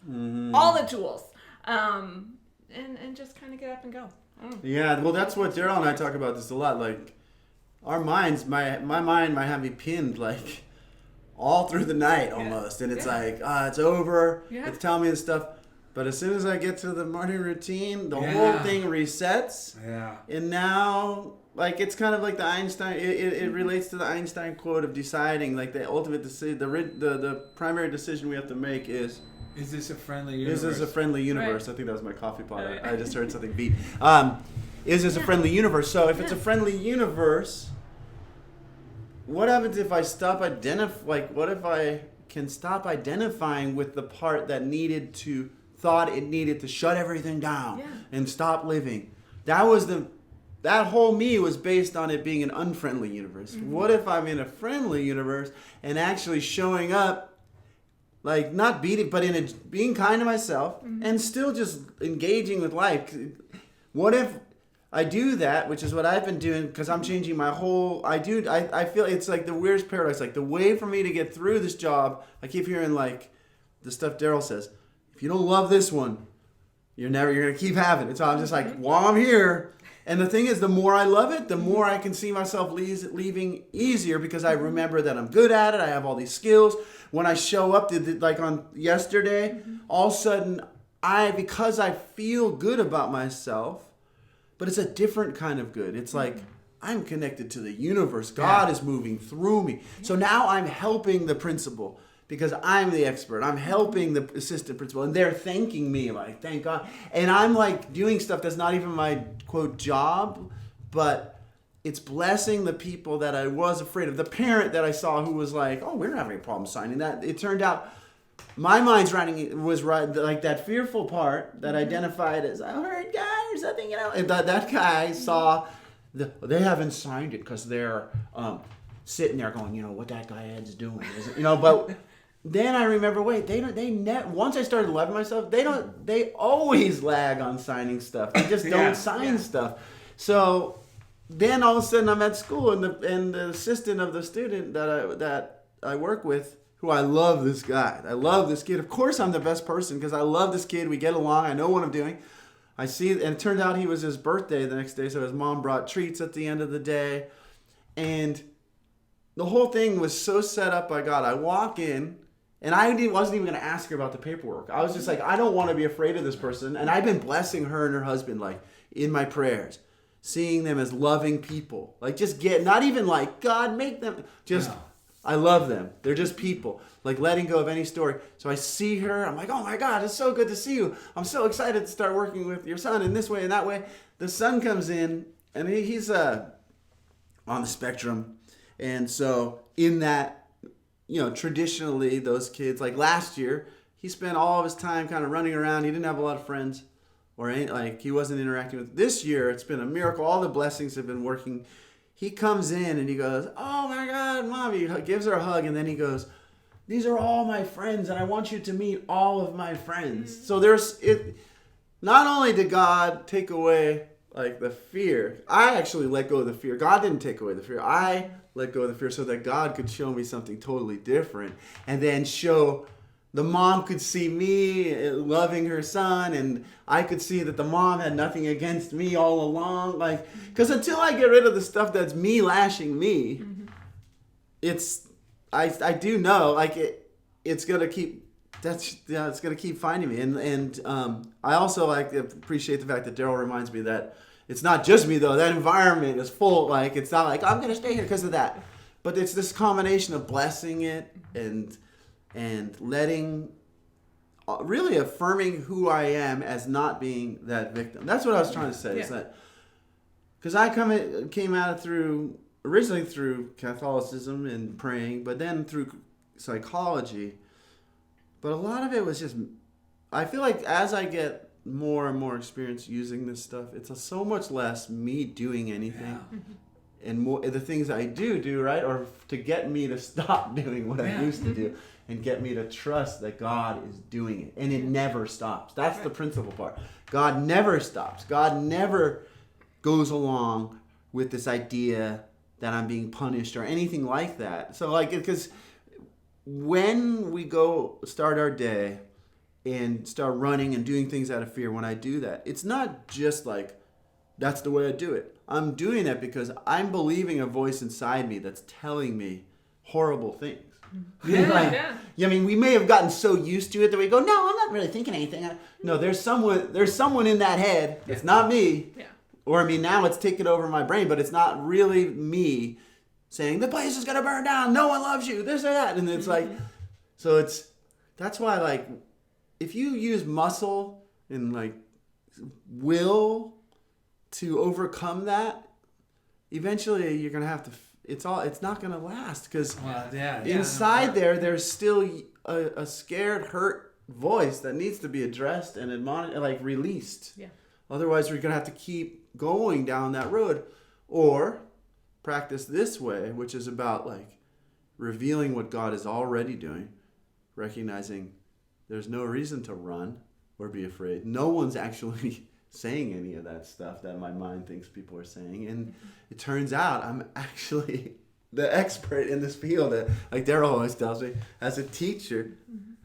all the tools, and just kind of get up and go. Yeah, well, that's what Darrell and I talk about this a lot. Like, our minds, my mind might have me pinned, like, all through the night almost. And it's like, it's over. Yeah. It's telling me this stuff. But as soon as I get to the morning routine, the whole thing resets. Yeah. And now, like, it's kind of like the Einstein, it relates to the Einstein quote of deciding, like, the ultimate decision, the primary decision we have to make is this a friendly universe? Is this a friendly universe? Right. I think that was my coffee pot. Right. I just heard something beat. Is this a friendly universe? So if it's a friendly universe, what happens if I stop what if I can stop identifying with the part that thought it needed to shut everything down and stop living? That whole me was based on it being an unfriendly universe. What if I'm in a friendly universe and actually showing up, like, not being kind to myself and still just engaging with life? What if I do that, which is what I've been doing, because I'm changing my whole, I feel it's like the weirdest paradox. Like, the way for me to get through this job, I keep hearing, like, the stuff Darrell says, if you don't love this one, you're going to keep having it. So I'm just like, while I'm here. And the thing is, the more I love it, the more I can see myself leaving easier, because I remember that I'm good at it. I have all these skills. When I show up, like on yesterday, all of a sudden, because I feel good about myself, but it's a different kind of good. It's like, I'm connected to the universe. God is moving through me. So now I'm helping the principal, because I'm the expert. I'm helping the assistant principal, and they're thanking me, like, thank God. And I'm, like, doing stuff that's not even my, quote, job, but it's blessing the people that I was afraid of. The parent that I saw who was like, oh, we're not having a problem signing that. It turned out my mind's was right, like, that fearful part that identified as a hurt guy or something, you know. And that guy saw, they haven't signed it because they're sitting there going, you know, what that guy Ed's doing, you know, but... Then I remember, once I started loving myself, they always lag on signing stuff. They just don't sign stuff. So then all of a sudden I'm at school, and the assistant of the student that I work with, who I love this guy. I love this kid. Of course I'm the best person, because I love this kid. We get along. I know what I'm doing. I see, and it turned out he was his birthday the next day, so his mom brought treats at the end of the day. And the whole thing was so set up by God. I walk in, and I wasn't even going to ask her about the paperwork. I was just like, I don't want to be afraid of this person. And I've been blessing her and her husband, like, in my prayers, seeing them as loving people. Like, not even like, God, make them, just, no. I love them. They're just people. Like, letting go of any story. So I see her. I'm like, oh my God, it's so good to see you. I'm so excited to start working with your son in this way and that way. The son comes in, and he's on the spectrum. And so in that, you know, traditionally those kids, like last year, he spent all of his time kind of running around. He didn't have a lot of friends, or he wasn't interacting with. This year, it's been a miracle. All the blessings have been working. He comes in and he goes, oh my God, Mom. He gives her a hug, and then he goes, these are all my friends, and I want you to meet all of my friends. So not only did God take away, like, the fear, I actually let go of the fear. God didn't take away the fear. I let go of the fear so that God could show me something totally different, and then the mom could see me loving her son, and I could see that the mom had nothing against me all along. Like, because until I get rid of the stuff that's me lashing me, I do know, like, it's gonna keep. It's gonna keep finding me, and I also appreciate the fact that Darrell reminds me that it's not just me though. That environment is full. Like, it's not like I'm gonna stay here because of that, but it's this combination of blessing it and and really affirming who I am as not being that victim. That's what I was trying to say. Is that because I came at it originally through Catholicism and praying, but then through psychology. But a lot of it was just, I feel like as I get more and more experience using this stuff, it's so much less me doing anything and more the things I do, right? Or to get me to stop doing what I used to do and get me to trust that God is doing it. And it never stops. That's the principal part. God never stops. God never goes along with this idea that I'm being punished or anything like that. So because when we go start our day and start running and doing things out of fear, when I do that, it's not just like, that's the way I do it. I'm doing that because I'm believing a voice inside me that's telling me horrible things. I mean, we may have gotten so used to it that we go, no, I'm not really thinking anything. No, there's someone in that head. It's not me. Yeah. Or I mean, now it's taken over my brain, but it's not really me saying the place is gonna burn down. No one loves you. This or that, and it's like, so that's why like, if you use muscle and like will to overcome that, eventually you're gonna have to. It's not gonna last because inside there's still a scared, hurt voice that needs to be addressed and admonished, like released. Yeah. Otherwise, we're gonna have to keep going down that road, or practice this way, which is about like revealing what God is already doing, recognizing there's no reason to run or be afraid. No one's actually saying any of that stuff that my mind thinks people are saying. And it turns out I'm actually the expert in this field. Like Darrell always tells me, as a teacher,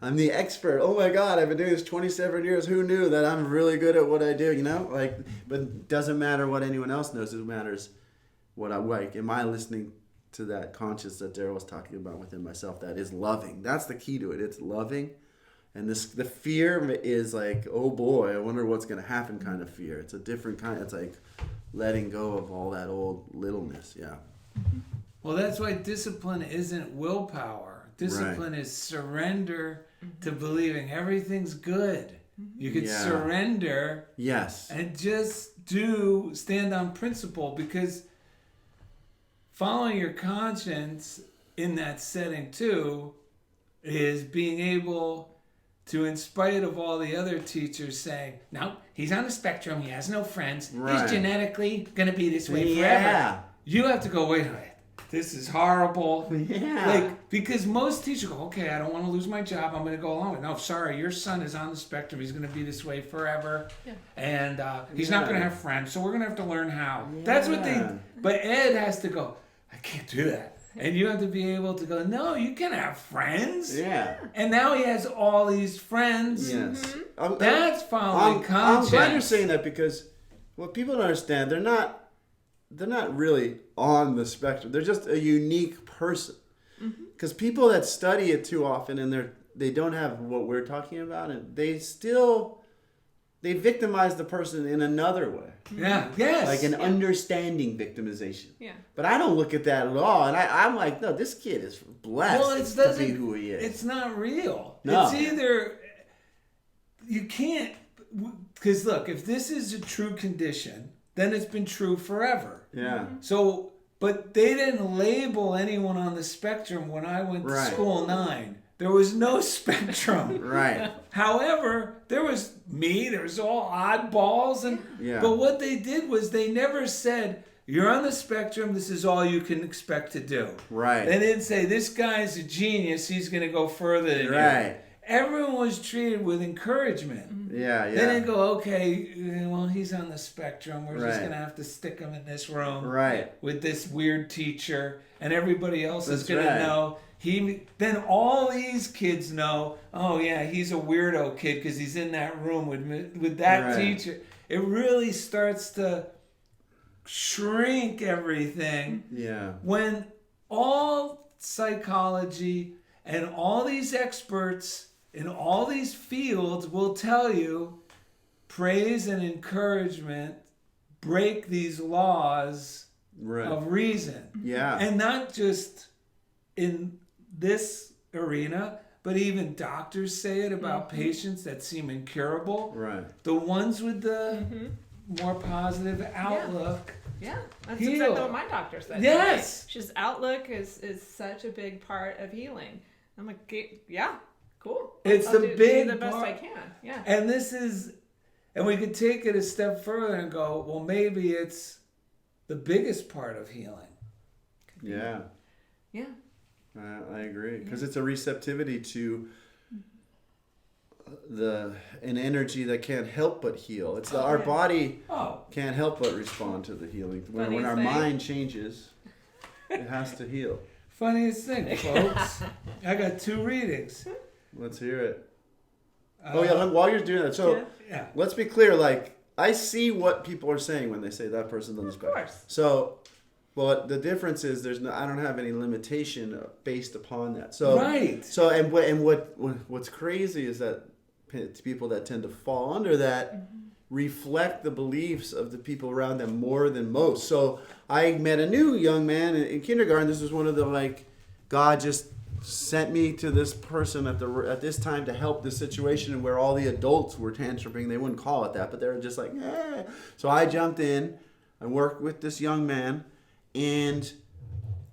I'm the expert. Oh my God, I've been doing this 27 years. Who knew that I'm really good at what I do, Like, but it doesn't matter what anyone else knows. It matters what I like. Am I listening to that conscience that Darrell was talking about within myself that is loving? That's the key to it. It's loving. And the fear is like, oh boy, I wonder what's going to happen kind of fear. It's a different kind. It's like letting go of all that old littleness. Yeah. Well, that's why discipline isn't willpower. Discipline is surrender to believing everything's good. You could surrender and just stand on principle, because following your conscience in that setting too is being able to, in spite of all the other teachers saying, no, he's on the spectrum, he has no friends, he's genetically going to be this way forever. You have to go, wait a minute, this is horrible. Because most teachers go, okay, I don't want to lose my job, I'm going to go along with it. No, sorry, your son is on the spectrum, he's going to be this way forever. And he's not going to have friends, so we're going to have to learn how. That's what but Ed has to go, I can't do that. And you have to be able to go, no, you can have friends. Yeah. And now he has all these friends. Yes. That's following conscience. I'm glad you're saying that, because what people don't understand, they're not really on the spectrum. They're just a unique person. Because people that study it too often and they don't have what we're talking about, and they victimize the person in another way. Yeah, yes. Like an understanding victimization. Yeah. But I don't look at that at all. And I'm like, no, this kid is blessed to be who he is. It's not real. No. It's either, you can't, because look, if this is a true condition, then it's been true forever. Yeah. So, but they didn't label anyone on the spectrum when I went to school 9. There was no spectrum. Right. However, there was me, there was all oddballs. But what they did was they never said, you're on the spectrum, this is all you can expect to do. Right. They didn't say, this guy's a genius, he's going to go further than you. Everyone was treated with encouragement. Yeah. They didn't go, okay, well, he's on the spectrum, we're just going to have to stick him in this room with this weird teacher, and everybody else is going to know. Then all these kids know, oh yeah, he's a weirdo kid because he's in that room with that teacher. It really starts to shrink everything. Yeah. When all psychology and all these experts in all these fields will tell you, praise and encouragement break these laws of reason. Yeah. And not just in this arena, but even doctors say it about patients that seem incurable. Right. The ones with the more positive outlook. Yeah, that's Heal. exactly what my doctor said. Yes. She's outlook is such a big part of healing. I'm like, yeah, cool. It's I'll the do big the best part. I can. Yeah. And this is, and we could take it a step further and go, well, maybe it's the biggest part of healing. Yeah. Yeah. I agree, because it's a receptivity to an energy that can't help but heal. It's our body can't help but respond to the healing. When our mind changes, it has to heal. Funniest thing, folks. I got 2 readings. Let's hear it. While you're doing that, so Yeah. let's be clear. Like, I see what people are saying when they say that person doesn't Of course. So, but the difference is I don't have any limitation based upon that. So Right. So what's crazy is that people that tend to fall under that reflect the beliefs of the people around them more than most. So I met a new young man in kindergarten. This was one of the God just sent me to this person at this time to help this situation, and where all the adults were tantruming. They wouldn't call it that, but they were just like, eh. So I jumped in and worked with this young man, and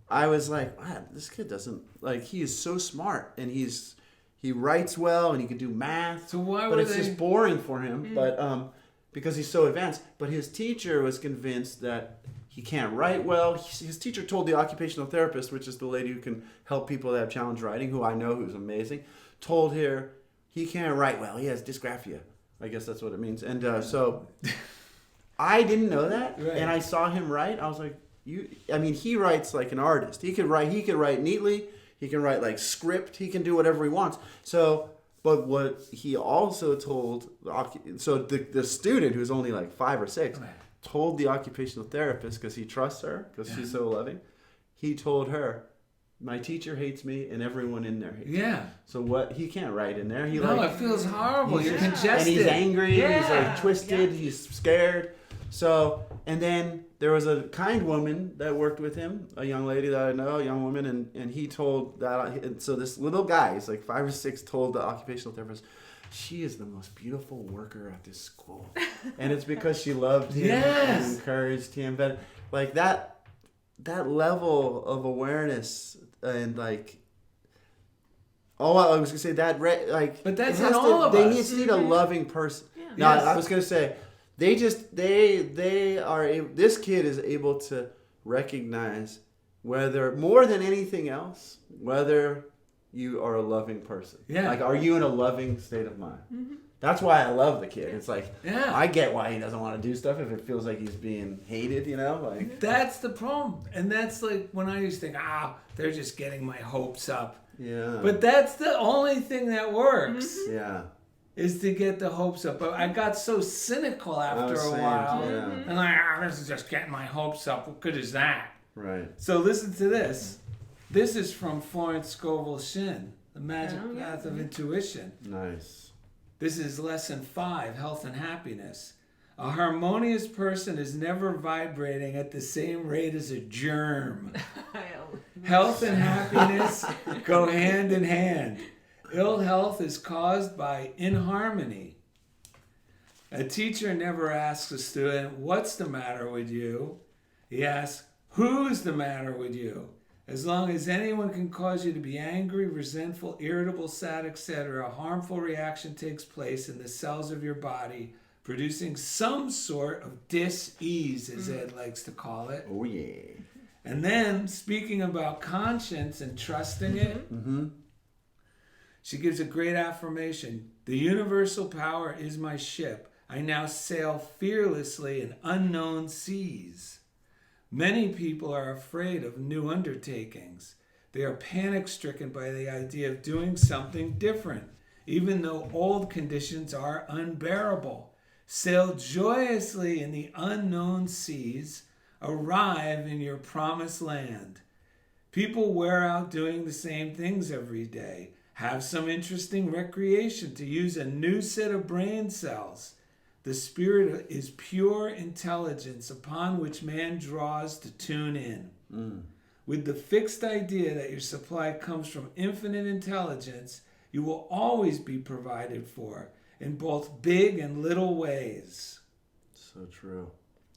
I was like, wow, this kid doesn't he is so smart, and he writes well, and he can do math. So why but were it's they... just boring for him. But because he's so advanced. But his teacher was convinced that he can't write well. His teacher told the occupational therapist, which is the lady who can help people that have challenge writing, who I know who's amazing, told her he can't write well. He has dysgraphia. I guess that's what it means. And so I didn't know that, Right. and I saw him write. I was like, he writes like an artist. He could write neatly. He can write like script. He can do whatever he wants. So, but what he also told, the student, who's only like 5 or 6, Right. told the occupational therapist, because he trusts her, because she's so loving. He told her, my teacher hates me, and everyone in there hates me. Yeah. So he can't write in there. It feels horrible. You're And congested. he's angry. Yeah. He's like twisted. Yeah. He's scared. So, and then there was a kind woman that worked with him, a young lady that I know, a young woman, and he told that. And so this little guy, he's like 5 or 6, told the occupational therapist, she is the most beautiful worker at this school. And it's because she loved him and encouraged him. But like that level of awareness and like, oh, I was gonna say that but that's in all of us. They need a loving person. Yeah. No, Yes. I was gonna say this kid is able to recognize whether, more than anything else, whether you are a loving person. Yeah. Like, are you in a loving state of mind? Mm-hmm. That's why I love the kid. It's like, I get why he doesn't want to do stuff if it feels like he's being hated, Like, that's the problem. And that's like when I used to think, they're just getting my hopes up. yeah. But that's the only thing that works. yeah. Is to get the hopes up. But I got so cynical after a while. Yeah. And like, this is just getting my hopes up. What good is that? Right. So listen to this. This is from Florence Scovel Shinn, The Magic Path of Intuition. Nice. This is lesson 5, Health and Happiness. A harmonious person is never vibrating at the same rate as a germ. Health and happiness go hand in hand. Ill health is caused by inharmony. A teacher never asks a student, what's the matter with you? He asks, who's the matter with you? As long as anyone can cause you to be angry, resentful, irritable, sad, etc., a harmful reaction takes place in the cells of your body, producing some sort of dis-ease, as Ed likes to call it. Oh, yeah. And then, speaking about conscience and trusting it, she gives a great affirmation. The universal power is my ship. I now sail fearlessly in unknown seas. Many people are afraid of new undertakings. They are panic-stricken by the idea of doing something different, even though old conditions are unbearable. Sail joyously in the unknown seas. Arrive in your promised land. People wear out doing the same things every day. Have some interesting recreation to use a new set of brain cells. The spirit is pure intelligence upon which man draws to tune in. With the fixed idea that your supply comes from infinite intelligence, You will always be provided for in both big and little ways. So true.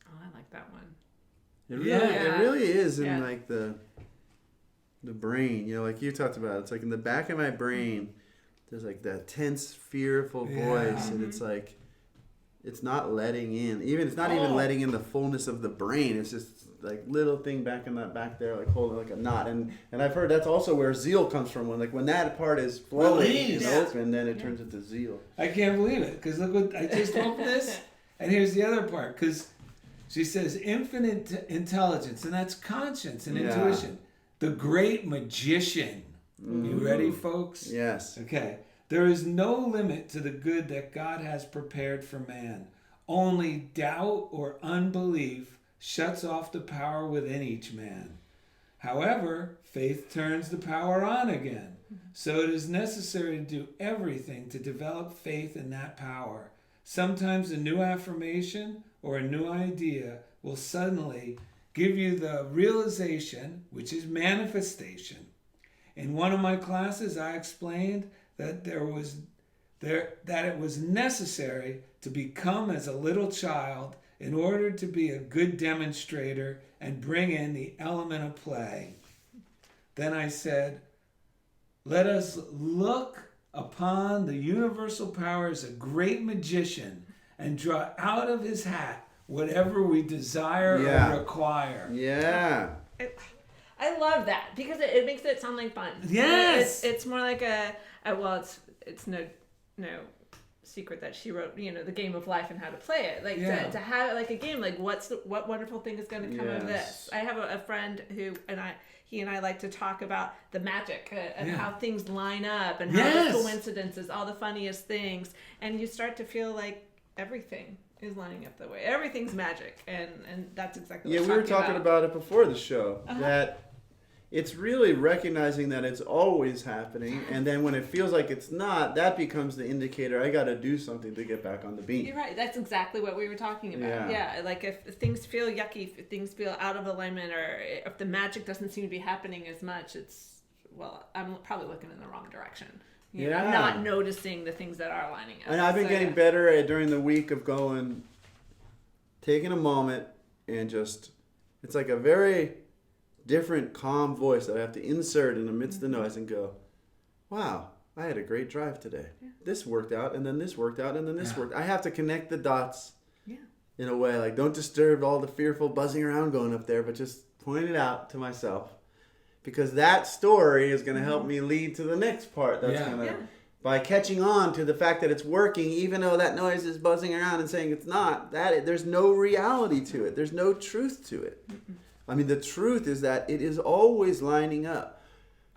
Oh, I like that one. It really is in Yeah. like the brain, you know, like you talked about. It's like in the back of my brain, there's like that tense, fearful voice, and it's like it's not letting in. It's not even letting in the fullness of the brain. It's just like little thing back in that back there, like holding like a knot. And I've heard that's also where zeal comes from. When that part is flowing and open, then it turns into zeal. I can't believe it, because look what I just opened this, and here's the other part, because she says infinite intelligence, and that's conscience and intuition. The great magician. You ready, folks? Yes. Okay. There is no limit to the good that God has prepared for man. Only doubt or unbelief shuts off the power within each man. However, faith turns the power on again. So it is necessary to do everything to develop faith in that power. Sometimes a new affirmation or a new idea will suddenly give you the realization, which is manifestation. In one of my classes, I explained that it was necessary to become as a little child in order to be a good demonstrator and bring in the element of play. Then I said, let us look upon the universal power as a great magician and draw out of his hat whatever we desire or require. Yeah. I love that because it makes it sound like fun. Yes. It's more like it's no secret that she wrote, the game of life and how to play it. Like to have it like a game, like what wonderful thing is going to come of this. I have a friend he and I like to talk about the magic and how things line up and how the coincidences, all the funniest things, and you start to feel like everything is lining up the way. Everything's magic, and that's exactly what we were talking about it before the show, that it's really recognizing that it's always happening, and then when it feels like it's not, that becomes the indicator. I got to do something to get back on the beat. You're right. That's exactly what we were talking about. Yeah, like if things feel yucky, if things feel out of alignment, or if the magic doesn't seem to be happening as much, I'm probably looking in the wrong direction. I'm not noticing the things that are lining up. And I've been getting better at during the week of taking a moment and just, it's like a very different calm voice that I have to insert in the midst of the noise and go, wow, I had a great drive today. Yeah. This worked out, and then this worked out, and then this worked. I have to connect the dots in a way, like don't disturb all the fearful buzzing around going up there, but just point it out to myself. Because that story is going to help me lead to the next part. That's going to, by catching on to the fact that it's working, even though that noise is buzzing around and saying it's not, there's no reality to it. There's no truth to it. Mm-mm. I mean, the truth is that it is always lining up,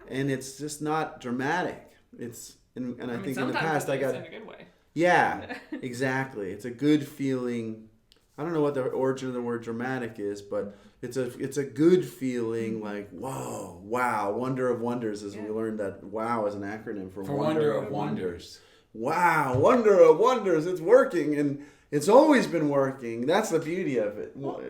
and it's just not dramatic. And I think in the past I got in a good way. Yeah, exactly. It's a good feeling. I don't know what the origin of the word dramatic is, but it's a good feeling, like whoa, wow, wonder of wonders, as we learned that wow is an acronym for wonder of wonders. Wow, wonder of wonders, it's working, and it's always been working. That's the beauty of it. Well,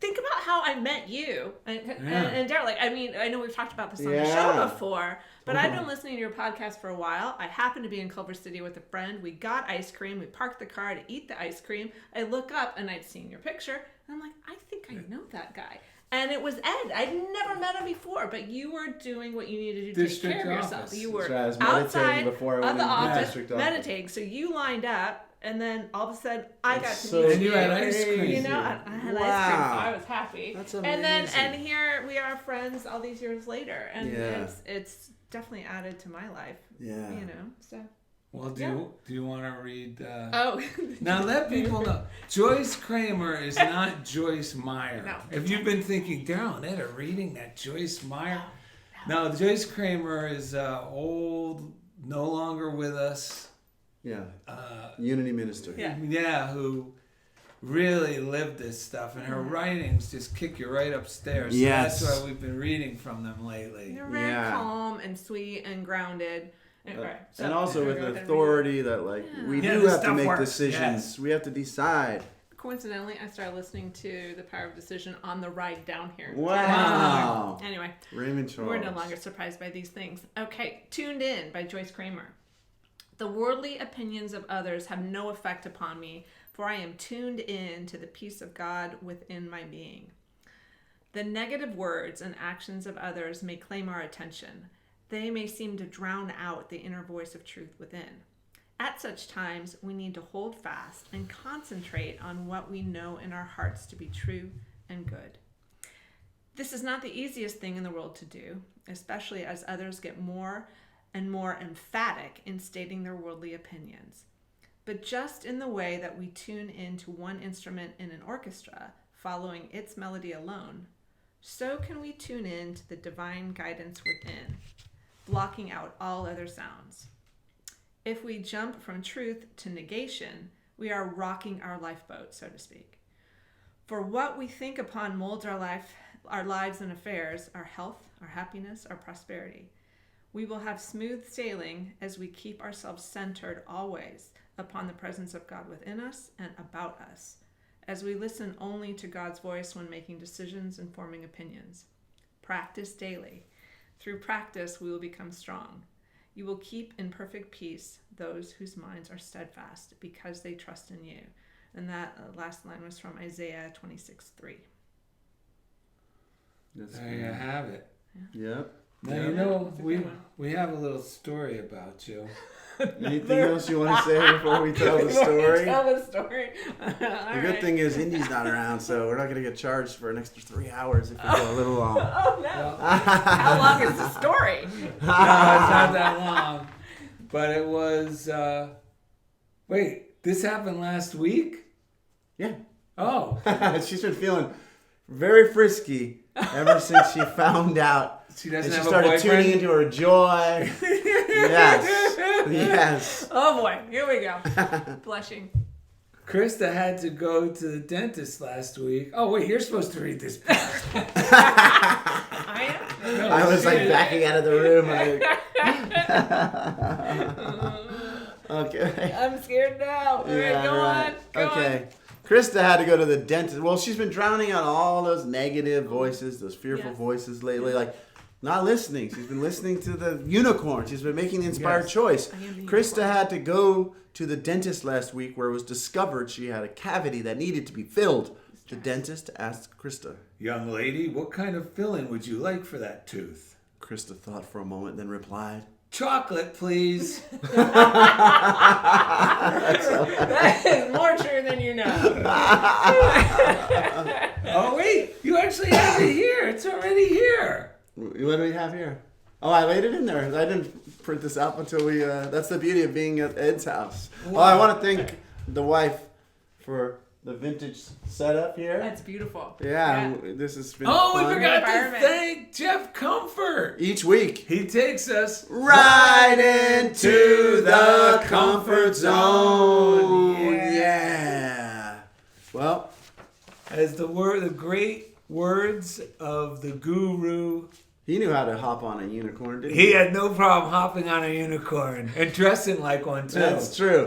think about how I met you and Darrell. Like, I mean, I know we've talked about this on the show before, but I've been listening to your podcast for a while. I happened to be in Culver City with a friend. We got ice cream. We parked the car to eat the ice cream. I look up and I'd seen your picture, and I'm like, I think I know that guy. And it was Ed. I'd never met him before, but you were doing what you needed to do to take care of yourself. You were outside of the office meditating. So you lined up. And then all of a sudden, I got to meet you. And you had ice cream. I had ice cream, so I was happy. That's amazing. And here we are friends all these years later. And it's definitely added to my life. Yeah. So. Well, do you want to read? Now let people know. Joyce Kramer is not Joyce Meyer. No. If you've been thinking, Darrell and Ed are reading that Joyce Meyer. No, Joyce Kramer is old, no longer with us. Yeah, Unity minister. Yeah, who really lived this stuff, and her writings just kick you right upstairs. So that's why we've been reading from them lately. They're very calm and sweet and grounded. And also with authority that we do have to make decisions. Yes. We have to decide. Coincidentally, I started listening to The Power of Decision on the ride down here. Wow. Anyway, Raymond Charles. We're no longer surprised by these things. Okay, Tuned In by Joyce Kramer. The worldly opinions of others have no effect upon me, for I am tuned in to the peace of God within my being. The negative words and actions of others may claim our attention. They may seem to drown out the inner voice of truth within. At such times, we need to hold fast and concentrate on what we know in our hearts to be true and good. This is not the easiest thing in the world to do, especially as others get more and more emphatic in stating their worldly opinions. But just in the way that we tune into one instrument in an orchestra, following its melody alone, so can we tune in to the divine guidance within, blocking out all other sounds. If we jump from truth to negation, we are rocking our lifeboat, so to speak. For what we think upon molds our lives and affairs, our health, our happiness, our prosperity. We will have smooth sailing as we keep ourselves centered always upon the presence of God within us and about us, as we listen only to God's voice when making decisions and forming opinions. Practice daily. Through practice, we will become strong. You will keep in perfect peace those whose minds are steadfast because they trust in you. And that last line was from Isaiah 26:3. There you have it. Yep. Now, Yep. you know, That's a good one. we have a little story about you. Anything else you want to say before we tell the story? Tell the story. The good thing is Indy's not around, so we're not going to get charged for an extra 3 hours if we go a little long. Oh, no. Well, How long is the story? no, it's not that long. But it was, wait, this happened last week? Yeah. Oh. She's been feeling very frisky ever since she found out. She doesn't And she have started a boyfriend? tuning into her joy. Yes. Yes. Oh, boy. Here we go. Blushing. Krista had to go to the dentist last week. Oh, wait, you're supposed to read this part. I am? No, I was like shit. backing out of the room. Okay. I'm scared now. All right, go on. Go Okay. Krista had to go to the dentist. Well, she's been drowning out all those negative voices, those fearful Yes. voices lately. Like, not listening. She's been listening to the unicorn. She's been making the inspired Yes. choice. I am the Krista unicorn. had to go to the dentist last week where it was discovered she had a cavity that needed to be filled. The dentist asked Krista. Young lady, what kind of filling would you like for that tooth? Krista thought for a moment, then replied, Chocolate, please. That is more true than you know. Oh, wait, you actually have it here. It's already here. What do we have here? Oh, I laid it in there. I didn't print this out until we, that's the beauty of being at Ed's house. Wow. Oh, I want to thank the wife for the vintage setup here. That's beautiful. Yeah, this has been Oh, fun. we forgot to Environment. thank Jeff Comfort. Each week. He takes us Right into the comfort zone. Yeah. Yeah. Well, as the great words of the guru. he knew how to hop on a unicorn, didn't He had no problem hopping on a unicorn and dressing like one too. That's true.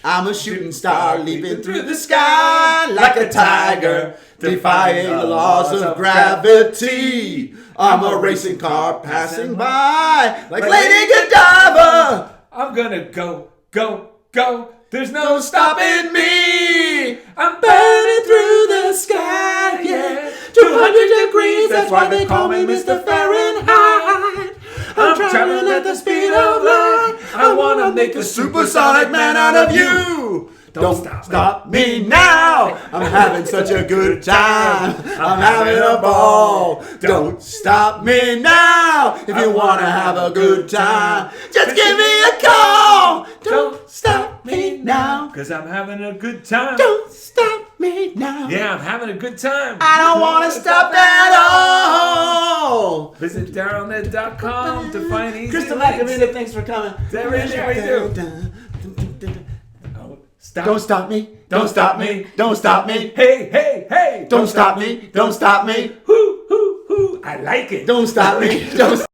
I'm a shooting star leaping through the sky like a tiger, defying the laws of gravity. I'm a racing car passing by like Lady Godiva. I'm gonna go, go, go. There's no No stopping me. I'm burning through the sky, yeah. 200 degrees, that's why they call me Mr. Fahrenheit. I'm traveling at the speed of light. I wanna make a supersonic man out of you. Don't stop me now. I'm having such a good time. I'm having a ball. Don't stop me now. If you wanna have a good time, just give me a call. Don't stop me now. Cause I'm having a good time. Don't stop me now. Yeah, I'm having a good time. I don't want to stop at all. Visit DarrellandEd.com to find easy Krista links. Machovina, thanks for coming. Is that everything we do? Stop. Don't stop me. Don't stop me. Don't stop me. Hey, hey, hey. Don't stop me. Don't stop me. Hoo, hoo, hoo. I like it. Don't stop me. Don't